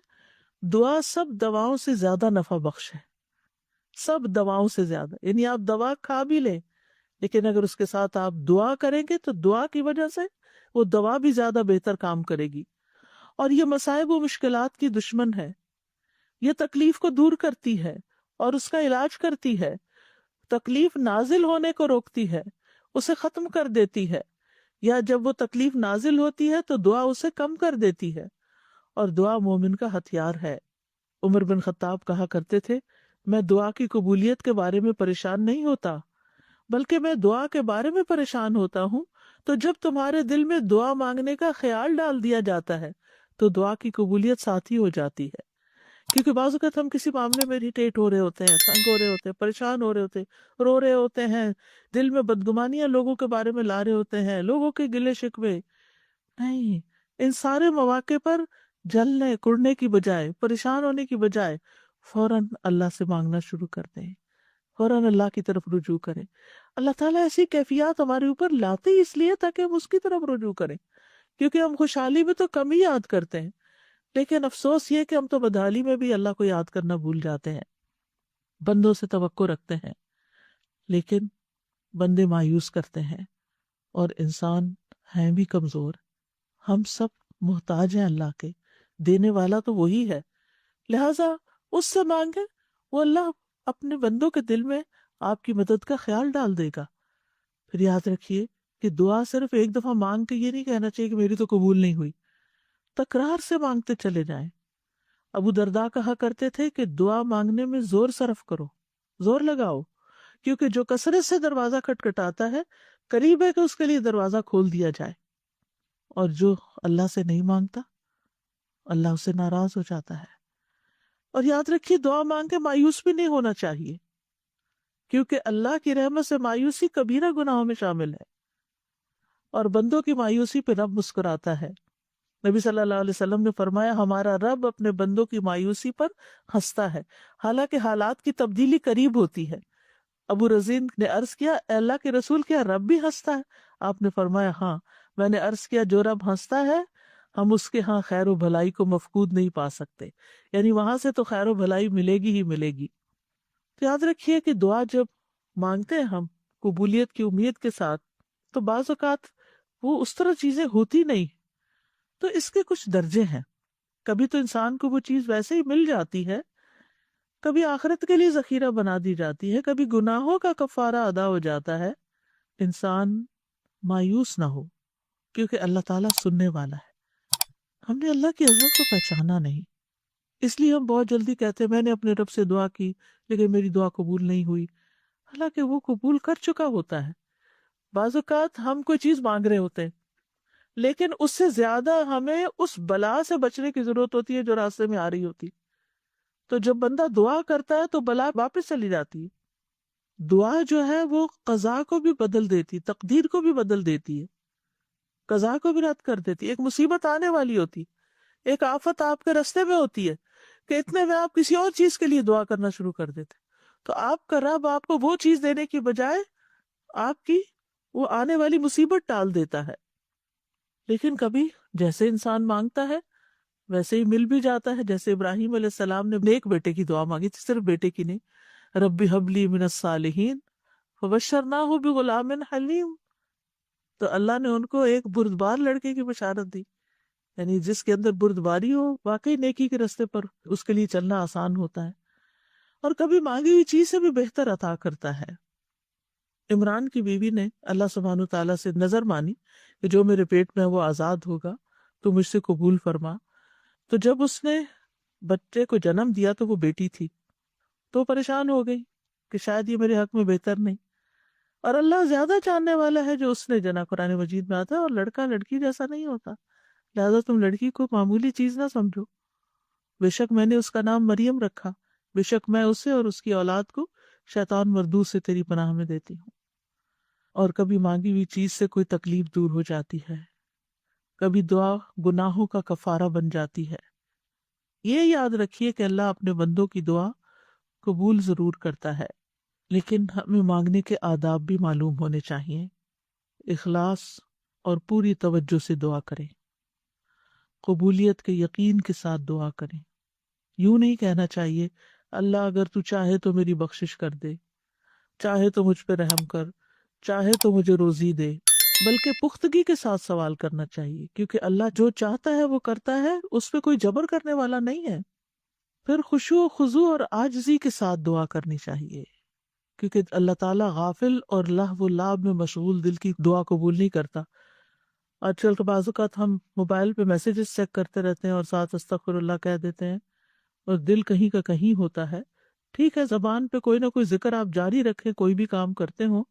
دعا سب دواؤں سے زیادہ نفع بخش ہے، سب دواؤں سے زیادہ. یعنی آپ دوا کھا بھی لیں لیکن اگر اس کے ساتھ آپ دعا کریں گے تو دعا کی وجہ سے وہ دوا بھی زیادہ بہتر کام کرے گی. اور یہ مصائب و مشکلات کی دشمن ہے، یہ تکلیف کو دور کرتی ہے اور اس کا علاج کرتی ہے، تکلیف نازل ہونے کو روکتی ہے، اسے ختم کر دیتی ہے، یا جب وہ تکلیف نازل ہوتی ہے تو دعا اسے کم کر دیتی ہے، اور دعا مومن کا ہتھیار ہے۔ عمر بن خطاب کہا کرتے تھے، میں دعا کی قبولیت کے بارے میں پریشان نہیں ہوتا، بلکہ میں دعا کے بارے میں پریشان ہوتا ہوں تو جب تمہارے دل میں دعا مانگنے کا خیال ڈال دیا جاتا ہے تو دعا کی قبولیت ساتھ ہی ہو جاتی ہے۔ کیونکہ بعض اوقات ہم کسی معاملے میں اریٹیٹ ہو رہے ہوتے ہیں، تنگ ہو رہے ہوتے ہیں، پریشان ہو رہے ہوتے ہیں، رو رہے ہوتے ہیں، دل میں بدگمانیاں لوگوں کے بارے میں لا رہے ہوتے ہیں، لوگوں کے گلے شکوے، نہیں، ان سارے مواقع پر جلنے کڑنے کی بجائے، پریشان ہونے کی بجائے فوراً اللہ سے مانگنا شروع کر دیں، فوراً اللہ کی طرف رجوع کریں۔ اللہ تعالیٰ ایسی کیفیات ہمارے اوپر لاتے ہی اس لیے تاکہ ہم اس کی طرف رجوع کریں، کیونکہ ہم خوشحالی میں تو کم ہی یاد کرتے ہیں، لیکن افسوس یہ کہ ہم تو بدحالی میں بھی اللہ کو یاد کرنا بھول جاتے ہیں، بندوں سے توقع رکھتے ہیں، لیکن بندے مایوس کرتے ہیں، اور انسان ہیں بھی کمزور، ہم سب محتاج ہیں اللہ کے، دینے والا تو وہی ہے، لہٰذا اس سے مانگیں، وہ اللہ اپنے بندوں کے دل میں آپ کی مدد کا خیال ڈال دے گا۔ پھر یاد رکھیے کہ دعا صرف ایک دفعہ مانگ کے یہ نہیں کہنا چاہیے کہ میری تو قبول نہیں ہوئی، تکرار سے مانگتے چلے جائیں۔ ابو درداء کہا کرتے تھے کہ دعا مانگنے میں زور صرف کرو، زور لگاؤ، کیونکہ جو کثرت سے دروازہ کھٹکھٹاتا ہے قریب ہے کہ اس کے لیے دروازہ کھول دیا جائے، اور جو اللہ سے نہیں مانگتا اللہ اسے ناراض ہو جاتا ہے۔ اور یاد رکھیے دعا مانگ کے مایوس بھی نہیں ہونا چاہیے، کیونکہ اللہ کی رحمت سے مایوسی کبیرہ گناہوں میں شامل ہے، اور بندوں کی مایوسی پہ رب مسکراتا ہے۔ نبی صلی اللہ علیہ وسلم نے فرمایا، ہمارا رب اپنے بندوں کی مایوسی پر ہنستا ہے، حالانکہ حالات کی تبدیلی قریب ہوتی ہے۔ ابو رزین نے عرض کیا، اے اللہ کے رسول، کیا رب بھی ہنستا ہے؟ آپ نے فرمایا، ہاں۔ میں نے عرض کیا، جو رب ہنستا ہے ہم اس کے ہاں خیر و بھلائی کو مفقود نہیں پا سکتے، یعنی وہاں سے تو خیر و بھلائی ملے گی ہی ملے گی۔ تو یاد رکھیے کہ دعا جب مانگتے ہیں ہم قبولیت کی امید کے ساتھ، تو بعض اوقات وہ اس طرح چیزیں ہوتی نہیں، تو اس کے کچھ درجے ہیں۔ کبھی تو انسان کو وہ چیز ویسے ہی مل جاتی ہے، کبھی آخرت کے لیے ذخیرہ بنا دی جاتی ہے، کبھی گناہوں کا کفارہ ادا ہو جاتا ہے۔ انسان مایوس نہ ہو، کیونکہ اللہ تعالیٰ سننے والا ہے۔ ہم نے اللہ کی عظمت کو پہچانا نہیں، اس لیے ہم بہت جلدی کہتے ہیں میں نے اپنے رب سے دعا کی لیکن میری دعا قبول نہیں ہوئی، حالانکہ وہ قبول کر چکا ہوتا ہے۔ بعض اوقات ہم کوئی چیز مانگ رہے ہوتے ہیں، لیکن اس سے زیادہ ہمیں اس بلا سے بچنے کی ضرورت ہوتی ہے جو راستے میں آ رہی ہوتی، تو جب بندہ دعا کرتا ہے تو بلا واپس چلی جاتی ہے۔ دعا جو ہے وہ قضا کو بھی بدل دیتی، تقدیر کو بھی بدل دیتی ہے، قضا کو بھی رد کر دیتی ہے۔ ایک مصیبت آنے والی ہوتی، ایک آفت آپ کے راستے میں ہوتی ہے کہ اتنے میں آپ کسی اور چیز کے لیے دعا کرنا شروع کر دیتے، تو آپ کا رب آپ کو وہ چیز دینے کی بجائے آپ کی وہ آنے والی مصیبت ٹال دیتا ہے۔ لیکن کبھی جیسے انسان مانگتا ہے ویسے ہی مل بھی جاتا ہے، جیسے ابراہیم علیہ السلام نے ایک بیٹے کی دعا مانگی تھی، صرف بیٹے کی نہیں، رب ہب لی من الصالحین فبشرناہ بغلام حلیم، تو اللہ نے ان کو ایک بردبار لڑکے کی بشارت دی، یعنی جس کے اندر بردباری ہو، واقعی نیکی کے راستے پر اس کے لیے چلنا آسان ہوتا ہے، اور کبھی مانگی ہوئی چیز سے بھی بہتر عطا کرتا ہے۔ عمران کی بیوی نے اللہ سبحانہ تعالیٰ سے نظر مانی کہ جو میرے پیٹ میں ہے وہ آزاد ہوگا تو مجھ سے قبول فرما، تو جب اس نے بچے کو جنم دیا تو وہ بیٹی تھی، تو پریشان ہو گئی کہ شاید یہ میرے حق میں بہتر نہیں، اور اللہ زیادہ جاننے والا ہے جو اس نے جنا، قرآن مجید میں آتا ہے، اور لڑکا لڑکی جیسا نہیں ہوتا، لہذا تم لڑکی کو معمولی چیز نہ سمجھو، بے شک میں نے اس کا نام مریم رکھا، بے شک میں اسے اور اس کی اولاد کو شیطان مردود سے تیری پناہ میں دیتی ہوں۔ اور کبھی مانگی ہوئی چیز سے کوئی تکلیف دور ہو جاتی ہے، کبھی دعا گناہوں کا کفارہ بن جاتی ہے۔ یہ یاد رکھیے کہ اللہ اپنے بندوں کی دعا قبول ضرور کرتا ہے، لیکن ہمیں مانگنے کے آداب بھی معلوم ہونے چاہیے۔ اخلاص اور پوری توجہ سے دعا کریں، قبولیت کے یقین کے ساتھ دعا کریں۔ یوں نہیں کہنا چاہیے اللہ اگر تو چاہے تو میری بخشش کر دے، چاہے تو مجھ پہ رحم کر، چاہے تو مجھے روزی دے، بلکہ پختگی کے ساتھ سوال کرنا چاہیے، کیونکہ اللہ جو چاہتا ہے وہ کرتا ہے، اس پہ کوئی جبر کرنے والا نہیں ہے۔ پھر خشوع و خضوع اور عاجزی کے ساتھ دعا کرنی چاہیے، کیونکہ اللہ تعالیٰ غافل اور لہو و لعب میں مشغول دل کی دعا قبول نہیں کرتا۔ آج کل کے بعض اوقات ہم موبائل پہ میسیجز چیک کرتے رہتے ہیں اور ساتھ استغفر اللہ کہہ دیتے ہیں، اور دل کہیں کا کہیں ہوتا ہے۔ ٹھیک ہے، زبان پہ کوئی نہ کوئی ذکر آپ جاری رکھیں، کوئی بھی کام کرتے ہوں،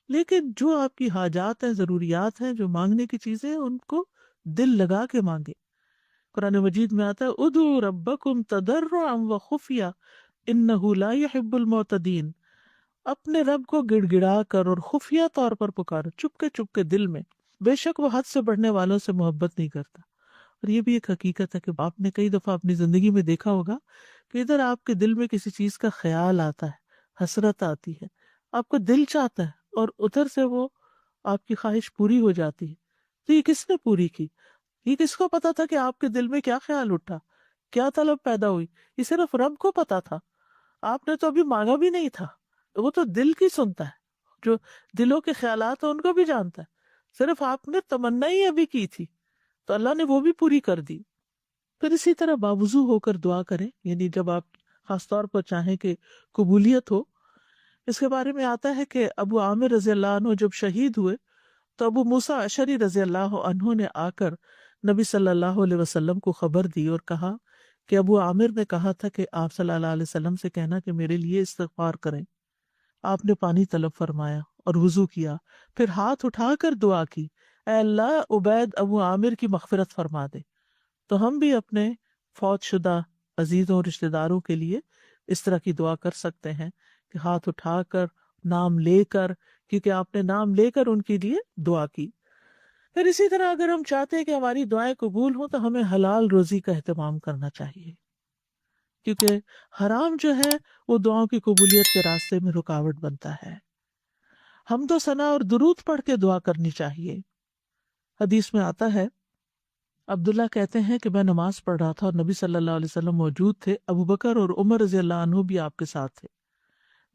لیکن جو آپ کی حاجات ہیں، ضروریات ہیں، جو مانگنے کی چیزیں ہیں، ان کو دل لگا کے مانگے۔ قرآن مجید میں آتا ہے ادعوا ربکم تضرعا وخفیا انہ لا یحب المعتدین، اپنے رب کو گڑ گڑا کر اور خفیہ طور پر پکارو، چپ کے دل میں، بے شک وہ حد سے بڑھنے والوں سے محبت نہیں کرتا۔ اور یہ بھی ایک حقیقت ہے کہ آپ نے کئی دفعہ اپنی زندگی میں دیکھا ہوگا کہ ادھر آپ کے دل میں کسی چیز کا خیال آتا ہے، حسرت آتی ہے، آپ کو دل چاہتا ہے، اور ادھر سے وہ آپ کی خواہش پوری ہو جاتی ہے۔ تو یہ کس نے پوری کی؟ یہ کس کو پتا تھا کہ آپ کے دل میں کیا خیال اٹھا، کیا طلب پیدا ہوئی؟ یہ صرف رب کو پتا تھا، آپ نے تو ابھی مانگا بھی نہیں تھا۔ وہ تو دل کی سنتا ہے، جو دلوں کے خیالات ہیں ان کو بھی جانتا ہے، صرف آپ نے تمنا ہی ابھی کی تھی تو اللہ نے وہ بھی پوری کر دی۔ پھر اسی طرح باوضو ہو کر دعا کریں، یعنی جب آپ خاص طور پر چاہیں کہ قبولیت ہو۔ اس کے بارے میں آتا ہے کہ ابو عامر رضی اللہ عنہ جب شہید ہوئے تو ابو موسیٰ اشعری رضی اللہ عنہ نے آ کر نبی صلی اللہ علیہ وسلم کو خبر دی اور کہا کہ ابو عامر نے کہا تھا کہ آپ صلی اللہ علیہ وسلم سے کہنا کہ میرے لیے استغفار کریں۔ آپ نے پانی طلب فرمایا اور وضو کیا، پھر ہاتھ اٹھا کر دعا کی، اے اللہ عبید ابو عامر کی مغفرت فرما دے۔ تو ہم بھی اپنے فوت شدہ عزیزوں اور رشتہ داروں کے لیے اس طرح کی دعا کر سکتے ہیں کہ ہاتھ اٹھا کر، نام لے کر، کیونکہ آپ نے نام لے کر ان کے لیے دعا کی۔ پھر اسی طرح اگر ہم چاہتے ہیں کہ ہماری دعائیں قبول ہوں تو ہمیں حلال روزی کا اہتمام کرنا چاہیے، کیونکہ حرام جو ہے وہ دعاؤں کی قبولیت کے راستے میں رکاوٹ بنتا ہے۔ حمد و ثنا اور درود پڑھ کے دعا کرنی چاہیے۔ حدیث میں آتا ہے، عبداللہ کہتے ہیں کہ میں نماز پڑھ رہا تھا اور نبی صلی اللہ علیہ وسلم موجود تھے، ابو بکر اور عمر رضی اللہ عنہ بھی آپ کے ساتھ تھے۔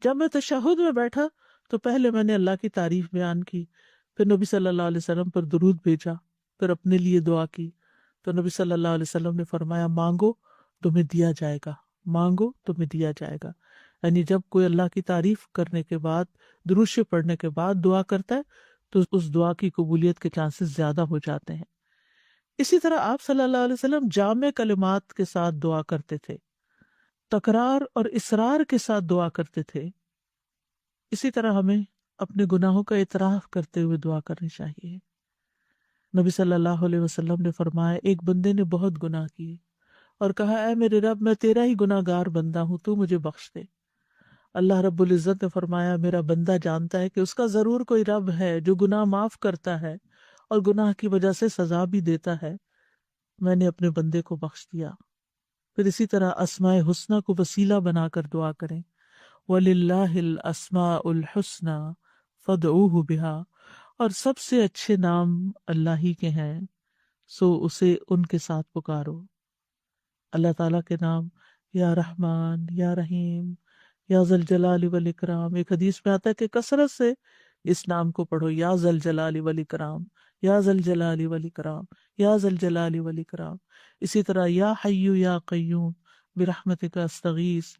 جب میں تشہد میں بیٹھا تو پہلے میں نے اللہ کی تعریف بیان کی، پھر نبی صلی اللہ علیہ وسلم پر درود بھیجا، پھر اپنے لیے دعا کی۔ تو نبی صلی اللہ علیہ وسلم نے فرمایا مانگو تمہیں دیا جائے گا، مانگو تمہیں دیا جائے گا۔ یعنی جب کوئی اللہ کی تعریف کرنے کے بعد، درود شریف پڑھنے کے بعد دعا کرتا ہے تو اس دعا کی قبولیت کے چانسز زیادہ ہو جاتے ہیں۔ اسی طرح آپ صلی اللہ علیہ وسلم جامع کلمات کے ساتھ دعا کرتے تھے، تکرار اور اصرار کے ساتھ دعا کرتے تھے۔ اسی طرح ہمیں اپنے گناہوں کا اعتراف کرتے ہوئے دعا کرنی چاہیے۔ نبی صلی اللہ علیہ وسلم نے فرمایا ایک بندے نے بہت گناہ کیے اور کہا اے میرے رب میں تیرا ہی گناہ گار بندہ ہوں، تو مجھے بخش دے۔ اللہ رب العزت نے فرمایا میرا بندہ جانتا ہے کہ اس کا ضرور کوئی رب ہے جو گناہ معاف کرتا ہے اور گناہ کی وجہ سے سزا بھی دیتا ہے، میں نے اپنے بندے کو بخش دیا۔ پھر اسی طرح اسماء حسنہ کو وسیلہ بنا کر دعا کریں، وَلِلَّهِ الْأَسْمَاءُ الْحُسْنَى فَادْعُوهُ بِهَا، اور سب سے اچھے نام اللہ ہی کے ہیں سو اسے ان کے ساتھ پکارو۔ اللہ تعالیٰ کے نام یا رحمان، یا رحیم، یا ذی الجلال والاکرام، ایک حدیث میں آتا ہے کہ کثرت سے اس نام کو پڑھو، یا ذی الجلال والاکرام، یا ذی الجلال والاکرام، یا ذی الجلال والاکرام۔ اسی طرح یا حی یا قیوم برحمتک استغیث،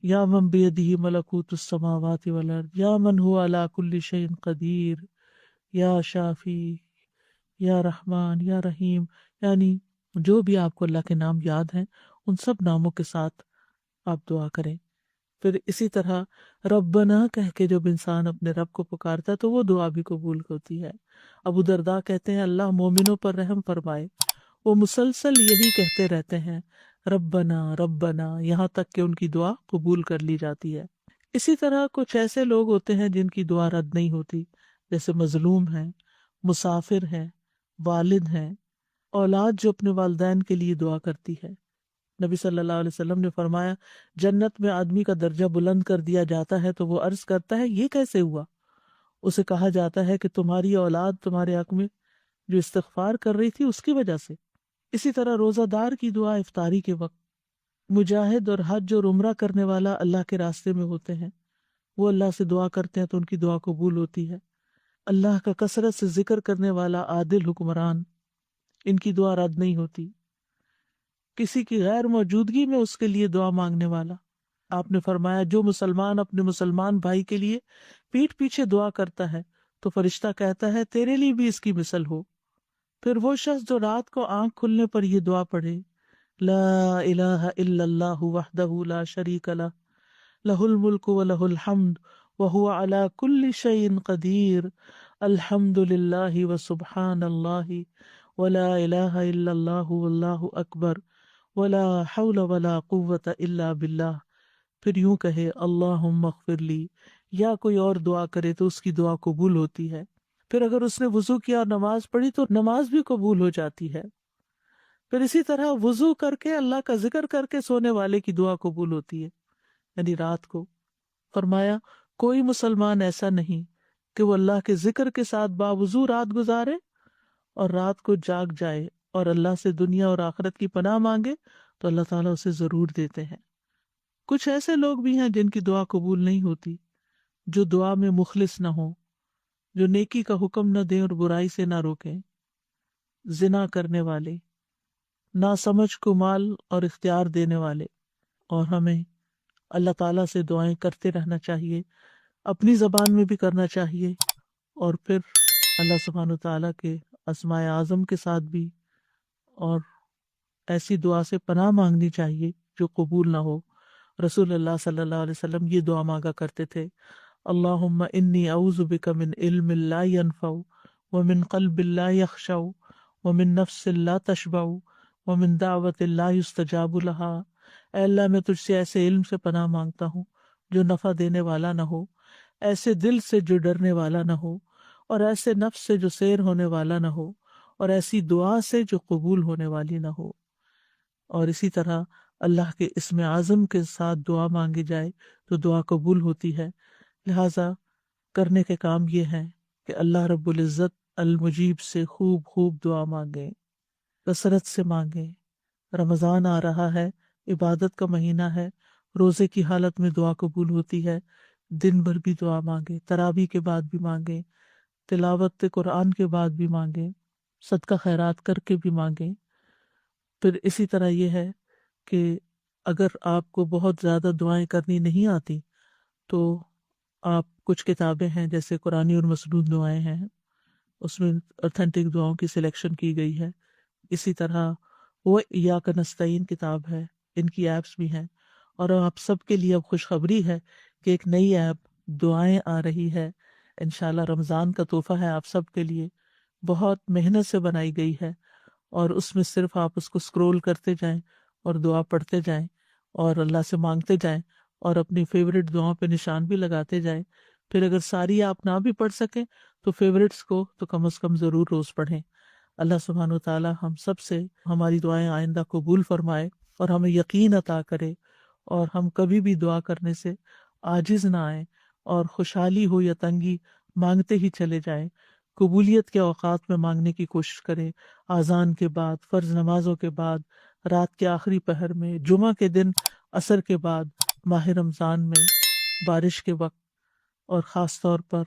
یا من بیدہ ملکوت السماوات والارض، یا من هو علی کل شیء قدیر، یا شافی، یا رحمان، یا رحیم۔ یعنی جو بھی آپ کو اللہ کے نام یاد ہیں ان سب ناموں کے ساتھ آپ دعا کریں۔ پھر اسی طرح ربنا کہہ کے جب انسان اپنے رب کو پکارتا ہے تو وہ دعا بھی قبول ہوتی ہے۔ ابو درداء کہتے ہیں اللہ مومنوں پر رحم فرمائے، وہ مسلسل یہی کہتے رہتے ہیں ربنا ربنا، یہاں تک کہ ان کی دعا قبول کر لی جاتی ہے۔ اسی طرح کچھ ایسے لوگ ہوتے ہیں جن کی دعا رد نہیں ہوتی، جیسے مظلوم ہیں، مسافر ہیں، والد ہیں، اولاد جو اپنے والدین کے لیے دعا کرتی ہے۔ نبی صلی اللہ علیہ وسلم نے فرمایا جنت میں آدمی کا درجہ بلند کر دیا جاتا ہے تو وہ عرض کرتا ہے یہ کیسے ہوا؟ اسے کہا جاتا ہے کہ تمہاری اولاد تمہارے حق میں جو استغفار کر رہی تھی اس کی وجہ سے۔ اسی طرح روزہ دار کی دعا افطاری کے وقت، مجاہد اور حج اور عمرہ کرنے والا اللہ کے راستے میں ہوتے ہیں، وہ اللہ سے دعا کرتے ہیں تو ان کی دعا قبول ہوتی ہے۔ اللہ کا کثرت سے ذکر کرنے والا عادل حکمران، ان کی دعا رد نہیں ہوتی، کسی کی غیر موجودگی میں اس کے لیے دعا مانگنے والا۔ آپ نے فرمایا جو مسلمان اپنے مسلمان بھائی کے لیے پیٹھ پیچھے دعا کرتا ہے تو فرشتہ کہتا ہے تیرے لیے بھی اس کی مثل ہو۔ پھر وہ شخص جو رات کو آنکھ کھلنے پر یہ دعا پڑھے، لا الہ الا اللہ وحدہ لا شریک لہ لہ الملک ولہ الحمد وہو علی کل شیء قدیر، الحمد للہ وسبحان اللہ ولا الہ الا اللہ واللہ اکبر ولا حول ولا قوۃ الا باللہ۔ پھر یوں کہے اللہم اغفر لی، یا کوئی اور دعا کرے تو اس کی دعا قبول ہوتی ہے۔ پھر اگر اس نے وضو کیا اور نماز پڑھی تو نماز بھی قبول ہو جاتی ہے۔ پھر اسی طرح وضو کر کے اللہ کا ذکر کر کے سونے والے کی دعا قبول ہوتی ہے، یعنی رات کو۔ فرمایا کوئی مسلمان ایسا نہیں کہ وہ اللہ کے ذکر کے ساتھ باوضو رات گزارے اور رات کو جاگ جائے اور اللہ سے دنیا اور آخرت کی پناہ مانگے تو اللہ تعالیٰ اسے ضرور دیتے ہیں۔ کچھ ایسے لوگ بھی ہیں جن کی دعا قبول نہیں ہوتی، جو دعا میں مخلص نہ ہوں، جو نیکی کا حکم نہ دیں اور برائی سے نہ روکیں، زنا کرنے والے، ناسمجھ کو مال اور اختیار دینے والے۔ اور ہمیں اللہ تعالیٰ سے دعائیں کرتے رہنا چاہیے، اپنی زبان میں بھی کرنا چاہیے، اور پھر اللہ سبحانہ وتعالیٰ کے اسماء اعظم کے ساتھ بھی، اور ایسی دعا سے پناہ مانگنی چاہیے جو قبول نہ ہو۔ رسول اللہ صلی اللہ علیہ وسلم یہ دعا مانگا کرتے تھے، اللہم انی اعوذ بک من علم لا ینفع ومن قلب لا یخشع ومن نفس لا تشبع ومن دعوت لا یستجاب لہا۔ اے اللہ میں تجھ سے ایسے علم سے پناہ مانگتا ہوں جو نفع دینے والا نہ ہو، ایسے دل سے جو ڈرنے والا نہ ہو، اور ایسے نفس سے جو سیر ہونے والا نہ ہو، اور ایسی دعا سے جو قبول ہونے والی نہ ہو۔ اور اسی طرح اللہ کے اسم اعظم کے ساتھ دعا مانگی جائے تو دعا قبول ہوتی ہے۔ لہٰذا کرنے کے کام یہ ہیں کہ اللہ رب العزت المجیب سے خوب خوب دعا مانگیں، کثرت سے مانگیں۔ رمضان آ رہا ہے، عبادت کا مہینہ ہے، روزے کی حالت میں دعا قبول ہوتی ہے، دن بھر بھی دعا مانگیں، تراویح کے بعد بھی مانگیں، تلاوت قرآن کے بعد بھی مانگیں، صدقہ خیرات کر کے بھی مانگیں۔ پھر اسی طرح یہ ہے کہ اگر آپ کو بہت زیادہ دعائیں کرنی نہیں آتی تو آپ کچھ کتابیں ہیں جیسے قرآنی اور مسنون دعائیں ہیں، اس میں اوتھینٹک دعاؤں کی سلیکشن کی گئی ہے۔ اسی طرح وہ ایاک نستعین کتاب ہے، ان کی ایپس بھی ہیں۔ اور آپ سب کے لیے اب خوشخبری ہے کہ ایک نئی ایپ دعائیں آ رہی ہے، انشاءاللہ رمضان کا تحفہ ہے آپ سب کے لیے، بہت محنت سے بنائی گئی ہے، اور اس میں صرف آپ اس کو سکرول کرتے جائیں اور دعا پڑھتے جائیں اور اللہ سے مانگتے جائیں اور اپنی فیوریٹ دعاؤں پہ نشان بھی لگاتے جائیں۔ پھر اگر ساری آپ نہ بھی پڑھ سکیں تو فیوریٹس کو تو کم از کم ضرور روز پڑھیں۔ اللہ سبحانہ وتعالیٰ ہم سب سے ہماری دعائیں آئندہ قبول فرمائے اور ہمیں یقین عطا کرے، اور ہم کبھی بھی دعا کرنے سے عاجز نہ آئیں، اور خوشحالی ہو یا تنگی مانگتے ہی چلے جائیں۔ قبولیت کے اوقات میں مانگنے کی کوشش کریں، اذان کے بعد، فرض نمازوں کے بعد، رات کے آخری پہر میں، جمعہ کے دن عصر کے بعد، ماہ رمضان میں، بارش کے وقت، اور خاص طور پر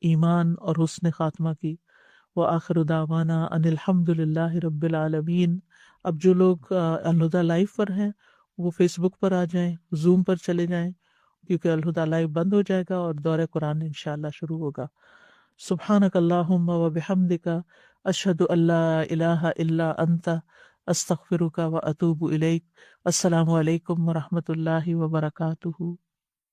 ایمان اور حسن خاتمہ کی۔ وآخر دعوانا ان الحمد للہ رب العالمین۔ اب جو لوگ الہدیٰ لائیو پر ہیں وہ فیس بک پر آ جائیں، زوم پر چلے جائیں، کیونکہ الہدیٰ لائیو بند ہو جائے گا اور دورہ قرآن انشاءاللہ شروع ہوگا۔ سبحانک اللہم وبحمدک، اشہد ان لا الہ الا انت، استغفرک واتوب الیک۔ السلام علیکم ورحمۃ اللہ وبرکاتہ۔